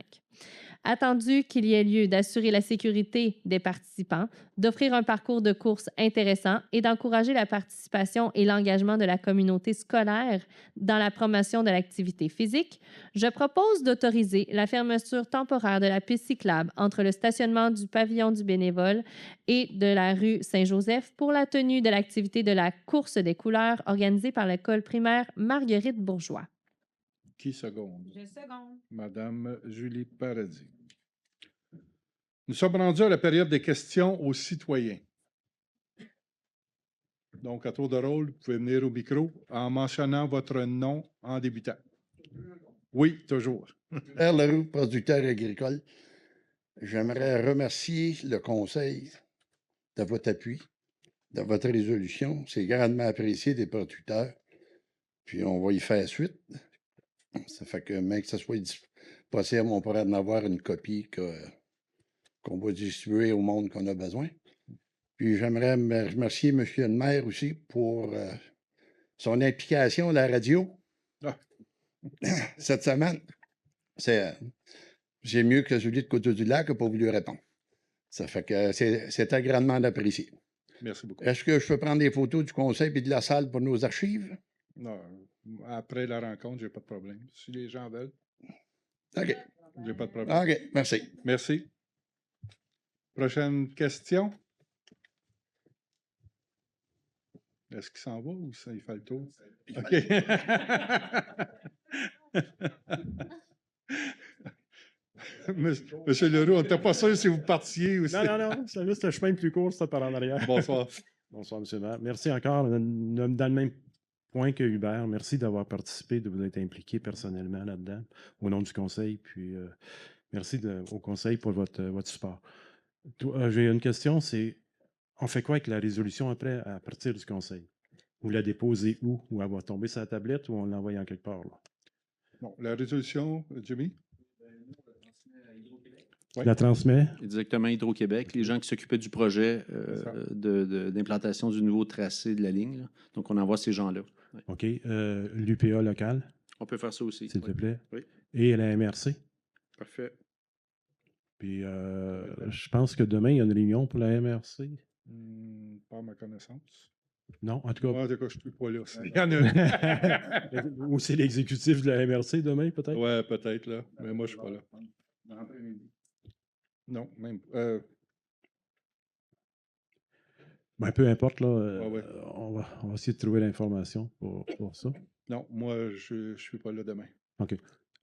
Attendu qu'il y ait lieu d'assurer la sécurité des participants, d'offrir un parcours de course intéressant et d'encourager la participation et l'engagement de la communauté scolaire dans la promotion de l'activité physique, je propose d'autoriser la fermeture temporaire de la piste cyclable entre le stationnement du pavillon du bénévole et de la rue Saint-Joseph pour la tenue de l'activité de la course des couleurs organisée par l'école primaire Marguerite Bourgeois. Qui seconde? Je seconde. Madame Julie Paradis. Nous sommes rendus à la période des questions aux citoyens. Donc, à tour de rôle, vous pouvez venir au micro en mentionnant votre nom en débutant. Oui, toujours. Pierre Leroux, producteur agricole. J'aimerais remercier le conseil de votre appui, de votre résolution. C'est grandement apprécié des producteurs. Puis on va y faire suite. Ça fait que même que ce soit possible, on pourrait en avoir une copie qu'on va distribuer au monde qu'on a besoin. Puis j'aimerais remercier M. le maire aussi pour son implication à la radio Ah. cette semaine. J'ai mieux que celui de Côte-du-Lac qui n'a pas voulu répondre. Ça fait que c'est grandement apprécié. Merci beaucoup. Est-ce que je peux prendre des photos du conseil et de la salle pour nos archives? Non, après la rencontre, j'ai pas de problème. Si les gens veulent, OK. j'ai pas de problème. OK, merci. Merci. Prochaine question. Est-ce qu'il s'en va ou ça, il fait le tour? OK. Monsieur Leroux, on n'était pas sûr si vous partiez aussi. Non, c'est juste le chemin plus court, ça, par en arrière. Bonsoir. Bonsoir, M. le maire. Merci encore. Dans le même point que Hubert, merci d'avoir participé, de vous être impliqué personnellement là-dedans, au nom du conseil. Puis, merci au conseil pour votre support. J'ai une question, c'est, on fait quoi avec la résolution après, à partir du conseil? Vous la déposez où? Ou elle va tomber sur la tablette ou on l'envoie en quelque part? Là? Bon, la résolution, Jimmy? Oui. La transmet? Directement à Hydro-Québec, les gens qui s'occupaient du projet d'implantation du nouveau tracé de la ligne. Là. Donc, on envoie ces gens-là. Ouais. OK. L'UPA local? On peut faire ça aussi. S'il te plaît. Oui. Et la MRC? Parfait. Puis, je pense que demain, il y a une réunion pour la MRC. Pas à ma connaissance. Non, en tout cas. En tout cas, je ne suis pas là. Il y en a une. Ou c'est l'exécutif de la MRC demain, peut-être? Oui, peut-être, là. Mais moi, je ne suis pas là. Non, même. Ben, peu importe, là. Ouais. On va essayer de trouver l'information pour ça. Non, moi, je ne suis pas là demain. OK.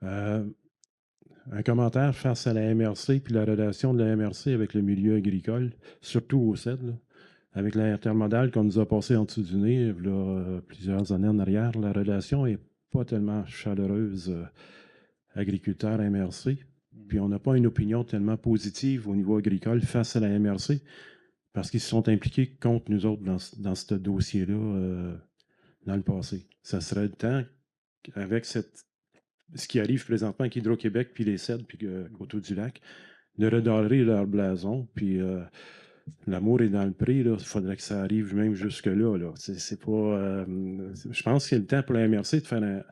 Un commentaire face à la MRC puis la relation de la MRC avec le milieu agricole, surtout au CED, là. Avec l'intermodal qu'on nous a passé en dessous du nez là, plusieurs années en arrière, la relation n'est pas tellement chaleureuse agriculteur-MRC. Puis on n'a pas une opinion tellement positive au niveau agricole face à la MRC parce qu'ils se sont impliqués contre nous autres dans ce dossier-là dans le passé. Ça serait le temps, avec ce qui arrive présentement avec Hydro-Québec, puis les CED, puis Côte-du-Lac, de redorer leur blason, puis l'amour est dans le prix, il faudrait que ça arrive même jusque-là. Là. C'est pas, je pense que c'est le temps pour la MRC de faire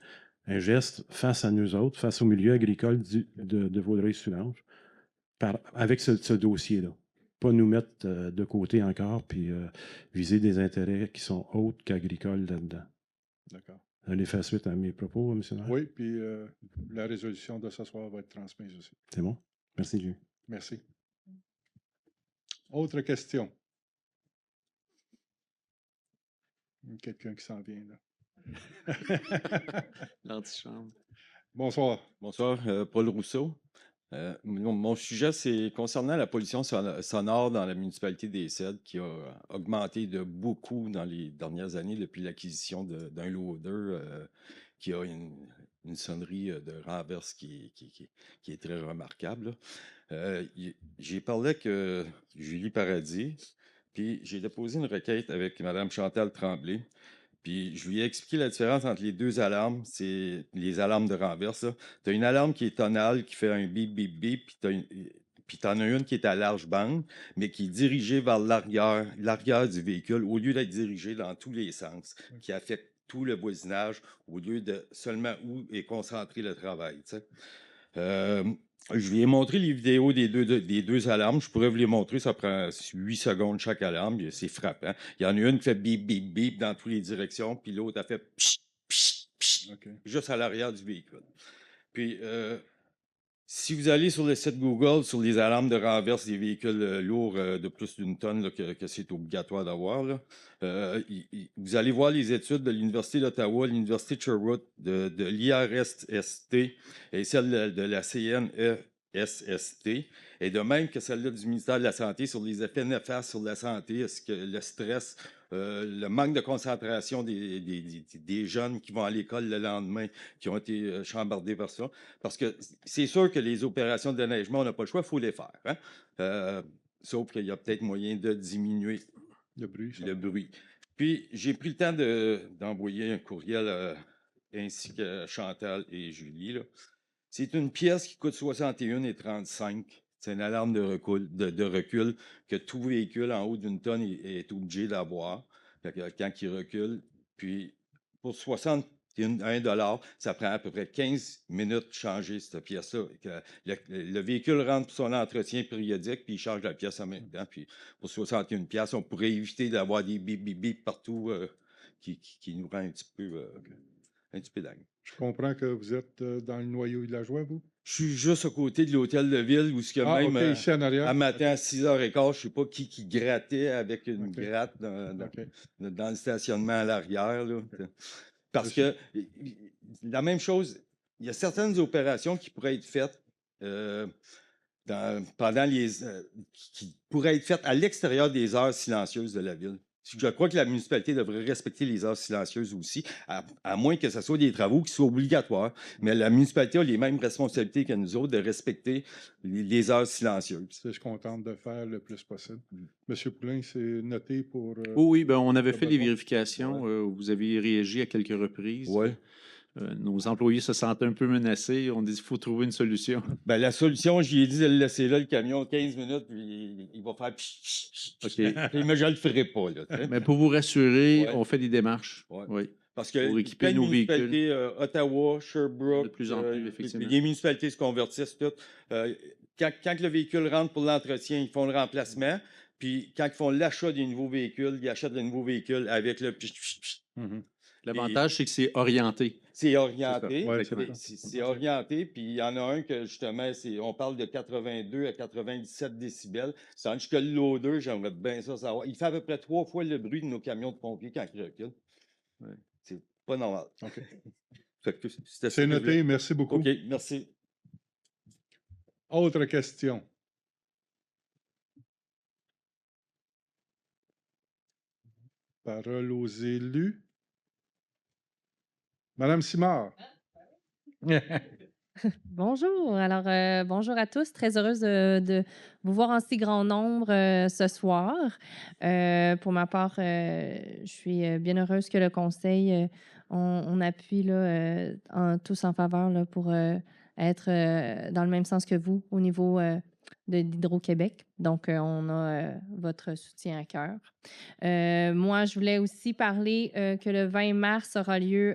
un geste face à nous autres, face au milieu agricole de Vaudreuil-Soulanges, avec ce dossier-là. Pas nous mettre de côté encore, puis viser des intérêts qui sont autres qu'agricoles là-dedans. D'accord. Allez faire suite à mes propos, M. le maire. Oui, puis la résolution de ce soir va être transmise aussi. C'est bon? Merci, Dieu. Merci. Autre question? Quelqu'un qui s'en vient, là. L'antichambre. Bonsoir. Bonsoir, Paul Rousseau. Mon sujet, c'est concernant la pollution sonore dans la municipalité des Cèdres qui a augmenté de beaucoup dans les dernières années depuis l'acquisition d'un loader qui a une sonnerie de renverse qui est très remarquable. J'ai parlé avec Julie Paradis, puis j'ai déposé une requête avec Mme Chantal Tremblay. Puis je lui ai expliqué la différence entre les deux alarmes, c'est les alarmes de renverse. Tu as une alarme qui est tonale, qui fait un bip, bip, bip, puis tu en as une qui est à large bande, mais qui est dirigée vers l'arrière du véhicule, au lieu d'être dirigée dans tous les sens, qui affecte tout le voisinage, au lieu de seulement où est concentré le travail. Je lui ai montré les vidéos des deux alarmes. Je pourrais vous les montrer. Ça prend 8 secondes chaque alarme. C'est frappant. Il y en a une qui fait bip, bip, bip dans toutes les directions, puis l'autre a fait psh, psh, psh, juste à l'arrière du véhicule. Puis, si vous allez sur le site Google, sur les alarmes de renverse des véhicules lourds de plus d'une tonne là, que c'est obligatoire d'avoir, vous allez voir les études de l'Université d'Ottawa, l'Université de Sherbrooke, de l'IRSST et celle de la CNESST SST, et de même que celle-là du ministère de la Santé sur les effets néfastes sur la santé, est-ce que le stress, le manque de concentration des jeunes qui vont à l'école le lendemain, qui ont été chambardés par ça. Parce que c'est sûr que les opérations de déneigement, on n'a pas le choix, il faut les faire. Hein? Sauf qu'il y a peut-être moyen de diminuer Le bruit. le bruit. Puis, j'ai pris le temps d'envoyer un courriel ainsi que Chantal et Julie. Là. C'est une pièce qui coûte 61,35. C'est une alarme de recul que tout véhicule en haut d'une tonne est obligé d'avoir quand il recule. Puis, pour 61 $, ça prend à peu près 15 minutes de changer cette pièce-là. Le véhicule rentre pour son entretien périodique, puis il change la pièce en même temps. Puis, pour 61 $, on pourrait éviter d'avoir des bip bip bip partout qui nous rend un petit peu dingue. Je comprends que vous êtes dans le noyau villageois, vous? Je suis juste à côté de l'hôtel de ville où il y a même ici en arrière. un matin à 6h15, je ne sais pas qui grattait avec une gratte dans le stationnement à l'arrière. Là. Parce que la même chose, il y a certaines opérations qui pourraient être faites qui pourraient être faites à l'extérieur des heures silencieuses de la ville. Je crois que la municipalité devrait respecter les heures silencieuses aussi, à moins que ce soit des travaux qui soient obligatoires. Mais la municipalité a les mêmes responsabilités que nous autres de respecter les heures silencieuses. Je suis content de faire le plus possible. Monsieur Poulain, c'est noté pour... oui, ben, on avait fait les vérifications. Vous avez réagi à quelques reprises. Oui. Nos employés se sentent un peu menacés. On dit qu'il faut trouver une solution. Ben, la solution, j'y ai dit de le laisser là, le camion, 15 minutes, puis il va faire mais je ne le ferai pas. Là, mais pour vous rassurer, on fait des démarches. Ouais. Oui. Parce que pour équiper nos véhicules. Ottawa, Sherbrooke, de plus en plus, effectivement. Les municipalités se convertissent toutes. Quand le véhicule rentre pour l'entretien, ils font le remplacement. Puis quand ils font l'achat des nouveaux véhicules, ils achètent le nouveau véhicule avec le... L'avantage, c'est que c'est orienté. C'est orienté. C'est orienté. Puis il y en a un que, justement, on parle de 82 à 97 décibels. Tandis que l'O2, j'aimerais bien ça savoir. Il fait à peu près 3 fois le bruit de nos camions de pompiers quand ils reculent. Ouais. C'est pas normal. C'est noté. Merci beaucoup. OK, merci. Autre question. Parole aux élus. Madame Simard. Bonjour. Alors, bonjour à tous. Très heureuse de vous voir en si grand nombre ce soir. Pour ma part, je suis bien heureuse que le Conseil, on appuie là, tous en faveur là, pour être dans le même sens que vous au niveau d'Hydro-Québec. Donc, on a votre soutien à cœur. Moi, je voulais aussi parler que le 20 mars aura lieu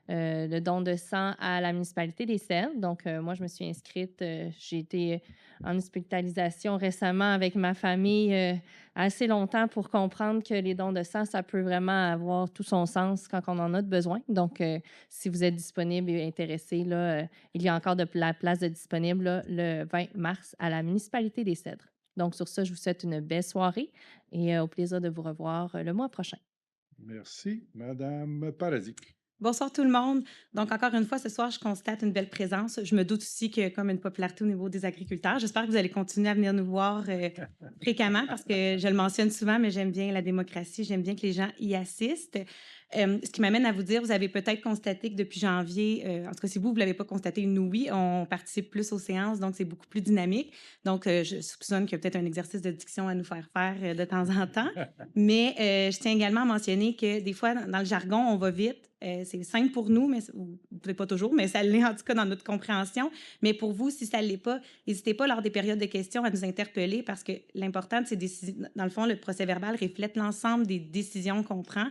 le don de sang à la municipalité des Cèdres. Donc, moi, je me suis inscrite. J'ai été en hospitalisation récemment avec ma famille assez longtemps pour comprendre que les dons de sang, ça peut vraiment avoir tout son sens quand on en a besoin. Donc, si vous êtes disponible et intéressé, là, il y a encore de la place de disponible là, le 20 mars à la municipalité des Cèdres. Donc, sur ça, je vous souhaite une belle soirée et au plaisir de vous revoir le mois prochain. Merci. Madame Paradis. Bonsoir tout le monde. Donc, encore une fois, ce soir, je constate une belle présence. Je me doute aussi qu'il y a comme une popularité au niveau des agriculteurs. J'espère que vous allez continuer à venir nous voir fréquemment parce que je le mentionne souvent, mais j'aime bien la démocratie, j'aime bien que les gens y assistent. Ce qui m'amène à vous dire, vous avez peut-être constaté que depuis janvier, en tout cas, si vous ne l'avez pas constaté, nous, oui, on participe plus aux séances, donc c'est beaucoup plus dynamique. Donc, je soupçonne qu'il y a peut-être un exercice de diction à nous faire de temps en temps. Mais je tiens également à mentionner que des fois, dans le jargon, on va vite. C'est simple pour nous, mais peut-être pas toujours, mais ça l'est en tout cas dans notre compréhension. Mais pour vous, si ça ne l'est pas, n'hésitez pas lors des périodes de questions à nous interpeller parce que l'important de ces décisions, dans le fond, le procès-verbal reflète l'ensemble des décisions qu'on prend.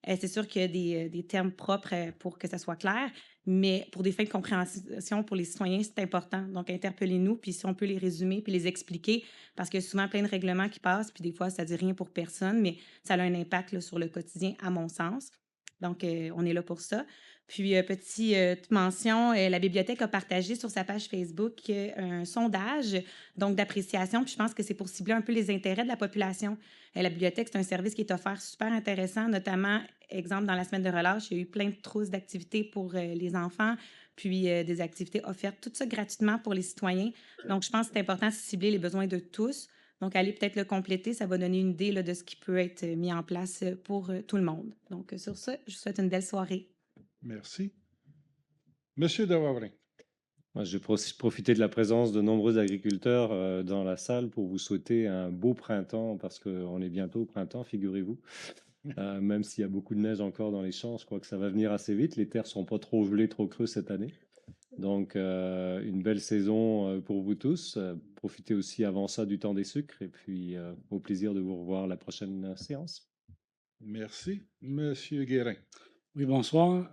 C'est sûr qu'il y a des termes propres pour que ça soit clair, mais pour des fins de compréhension pour les citoyens, c'est important. Donc, interpellez-nous, puis si on peut les résumer puis les expliquer, parce qu'il y a souvent plein de règlements qui passent, puis des fois, ça ne dit rien pour personne, mais ça a un impact là, sur le quotidien, à mon sens. Donc, on est là pour ça. Puis, petite mention, la bibliothèque a partagé sur sa page Facebook un sondage donc d'appréciation. Puis, je pense que c'est pour cibler un peu les intérêts de la population. La bibliothèque, c'est un service qui est offert super intéressant, notamment, exemple, dans la semaine de relâche, il y a eu plein de trousses d'activités pour les enfants, puis des activités offertes, tout ça gratuitement pour les citoyens. Donc, je pense que c'est important de cibler les besoins de tous. Donc, allez peut-être le compléter, ça va donner une idée là, de ce qui peut être mis en place pour tout le monde. Donc, sur ça, je vous souhaite une belle soirée. Merci. Monsieur de Wavrin. Moi, je vais profiter de la présence de nombreux agriculteurs dans la salle pour vous souhaiter un beau printemps, parce qu'on est bientôt au printemps, figurez-vous. Même s'il y a beaucoup de neige encore dans les champs, je crois que ça va venir assez vite. Les terres ne sont pas trop gelées, trop creuses cette année. Donc, une belle saison pour vous tous. Profitez aussi avant ça du temps des sucres, et puis au plaisir de vous revoir la prochaine séance. Merci. Monsieur Guérin. Oui, bonsoir.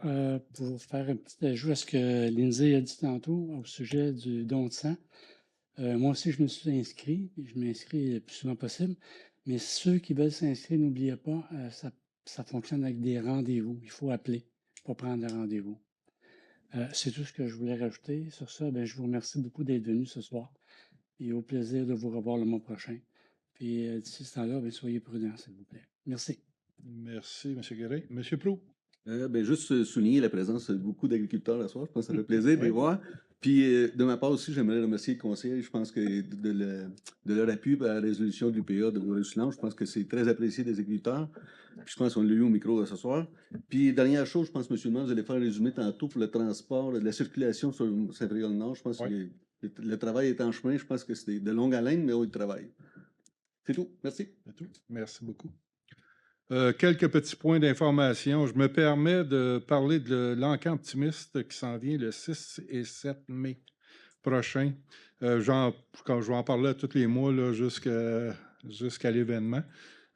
Pour faire un petit ajout à ce que Lindsay a dit tantôt au sujet du don de sang, moi aussi, je me suis inscrit. Je m'inscris le plus souvent possible. Mais ceux qui veulent s'inscrire, n'oubliez pas, ça fonctionne avec des rendez-vous. Il faut appeler pour prendre un rendez-vous. C'est tout ce que je voulais rajouter. Sur ça, ben, je vous remercie beaucoup d'être venu ce soir. Et au plaisir de vous revoir le mois prochain. Puis d'ici ce temps-là, ben, soyez prudents, s'il vous plaît. Merci. Merci, M. Guérin. M. Proulx. Juste souligner la présence de beaucoup d'agriculteurs ce soir. Je pense que ça fait plaisir de les voir. Puis, de ma part aussi, j'aimerais remercier le conseil. Je pense que de leur appui à la résolution de l'UPA de Roussillon, je pense que c'est très apprécié des agriculteurs. Puis, je pense qu'on l'a eu au micro ce soir. Puis, dernière chose, je pense, M. le maire, vous allez faire un résumé tantôt pour le transport, de la circulation sur Saint-Fréol-Nord. Je pense que le travail est en chemin. Je pense que c'est de longue haleine, mais on y travaille. C'est tout. Merci. C'est tout. Merci beaucoup. Quelques petits points d'information. Je me permets de parler de l'encamp optimiste qui s'en vient le 6 et 7 mai prochain. Quand je vais en parler tous les mois jusqu'à l'événement.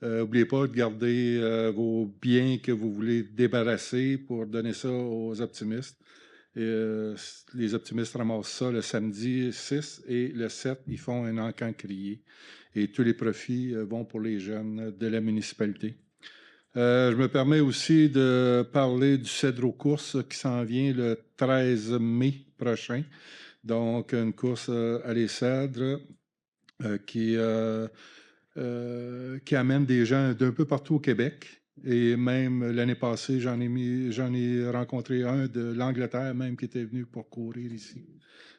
N'oubliez pas de garder vos biens que vous voulez débarrasser pour donner ça aux optimistes. Les optimistes ramassent ça le samedi 6 et le 7, ils font un encamp crié. Et tous les profits vont pour les jeunes de la municipalité. Je me permets aussi de parler du Cédro Course qui s'en vient le 13 mai prochain. Donc, une course à les cèdres qui amène des gens d'un peu partout au Québec. Et même l'année passée, j'en ai rencontré un de l'Angleterre même qui était venu pour courir ici.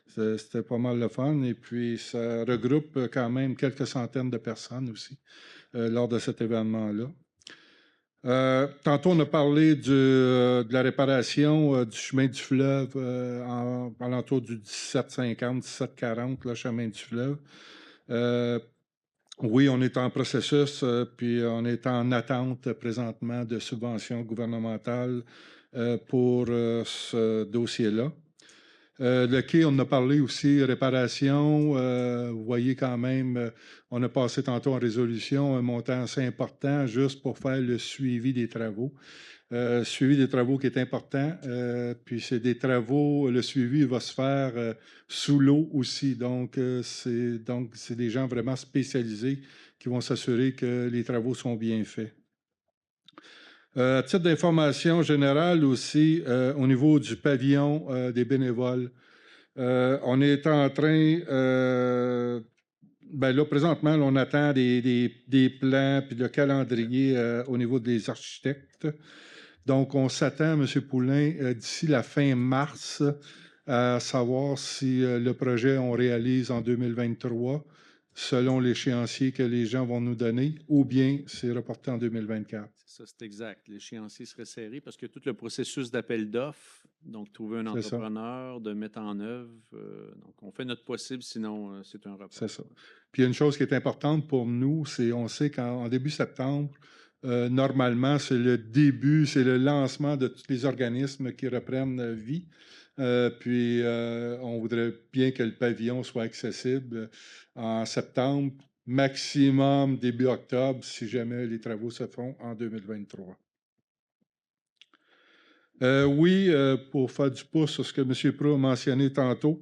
C'était pas mal le fun. Et puis, ça regroupe quand même quelques centaines de personnes aussi lors de cet événement-là. Tantôt, on a parlé de la réparation du chemin du fleuve à l'entour du 1750, 1740, le chemin du fleuve. Oui, on est en processus, puis on est en attente présentement de subventions gouvernementales pour ce dossier-là. Le quai, on en a parlé aussi, réparation. Vous voyez quand même, on a passé tantôt en résolution un montant assez important juste pour faire le suivi des travaux. Suivi des travaux qui est important. Puis c'est des travaux, le suivi va se faire sous l'eau aussi. Donc, c'est des gens vraiment spécialisés qui vont s'assurer que les travaux sont bien faits. À titre d'information générale aussi, au niveau du pavillon des bénévoles, on est en train, là, présentement, là, on attend des plans puis le calendrier au niveau des architectes. Donc, on s'attend, M. Poulain, d'ici la fin mars, à savoir si le projet, on réalise en 2023, selon l'échéancier que les gens vont nous donner, ou bien c'est reporté en 2024. Ça, c'est exact. L'échéancier serait serré parce que tout le processus d'appel d'offres, donc trouver un entrepreneur, de mettre en œuvre, donc on fait notre possible, sinon c'est un report. C'est ça. Puis il y a une chose qui est importante pour nous, c'est on sait qu'en début septembre, normalement, c'est le début, c'est le lancement de tous les organismes qui reprennent vie. Puis on voudrait bien que le pavillon soit accessible en septembre, maximum début octobre, si jamais les travaux se font en 2023. Pour faire du pouce sur ce que M. Proulx a mentionné tantôt,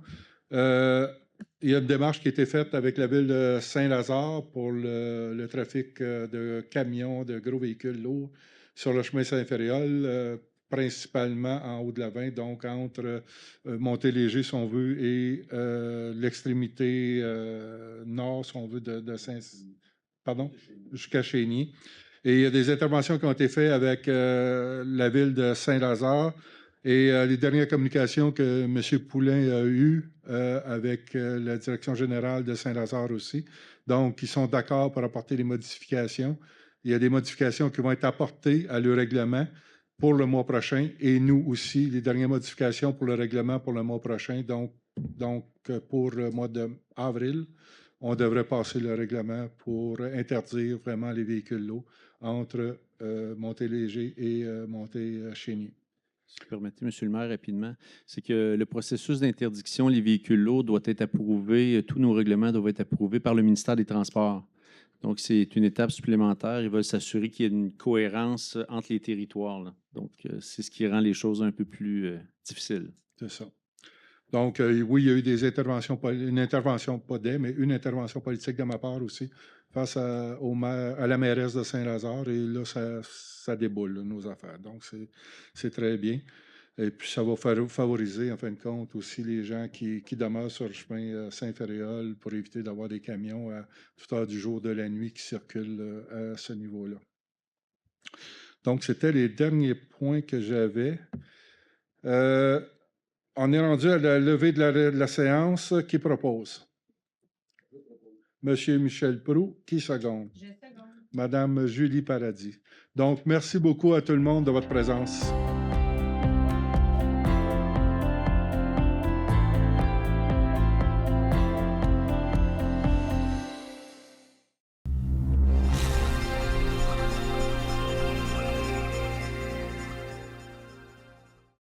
il y a une démarche qui a été faite avec la ville de Saint-Lazare pour le trafic de camions, de gros véhicules lourds sur le chemin Saint-Féréol, principalement en haut de la 20, donc entre Montéléger, si on veut, et l'extrémité nord, si on veut, jusqu'à Chénier. Et il y a des interventions qui ont été faites avec la ville de Saint-Lazare Et les dernières communications que M. Poulain a eues avec la direction générale de Saint-Lazare aussi. Donc, ils sont d'accord pour apporter des modifications. Il y a des modifications qui vont être apportées à le règlement pour le mois prochain et nous aussi, les dernières modifications pour le règlement pour le mois prochain. Donc pour le mois d'avril, on devrait passer le règlement pour interdire vraiment les véhicules lourds entre Montéléger et Montéchénier. Si vous permettez, M. le maire, rapidement, c'est que le processus d'interdiction des véhicules lourds doit être approuvé, tous nos règlements doivent être approuvés par le ministère des Transports. Donc, c'est une étape supplémentaire. Ils veulent s'assurer qu'il y ait une cohérence entre les territoires, là. Donc, c'est ce qui rend les choses un peu plus difficiles. C'est ça. Donc, oui, il y a eu une intervention politique de ma part aussi face à la mairesse de Saint-Lazare. Et là, ça déboule, là, nos affaires. Donc, c'est très bien. Et puis, ça va favoriser, en fin de compte, aussi les gens qui demeurent sur le chemin Saint-Ferréol pour éviter d'avoir des camions à toute heure du jour, de la nuit qui circulent à ce niveau-là. Donc, c'était les derniers points que j'avais. On est rendu à la levée de la séance. Qui propose? Monsieur Michel Proulx, qui seconde? Je seconde. Madame Julie Paradis. Donc, merci beaucoup à tout le monde de votre présence.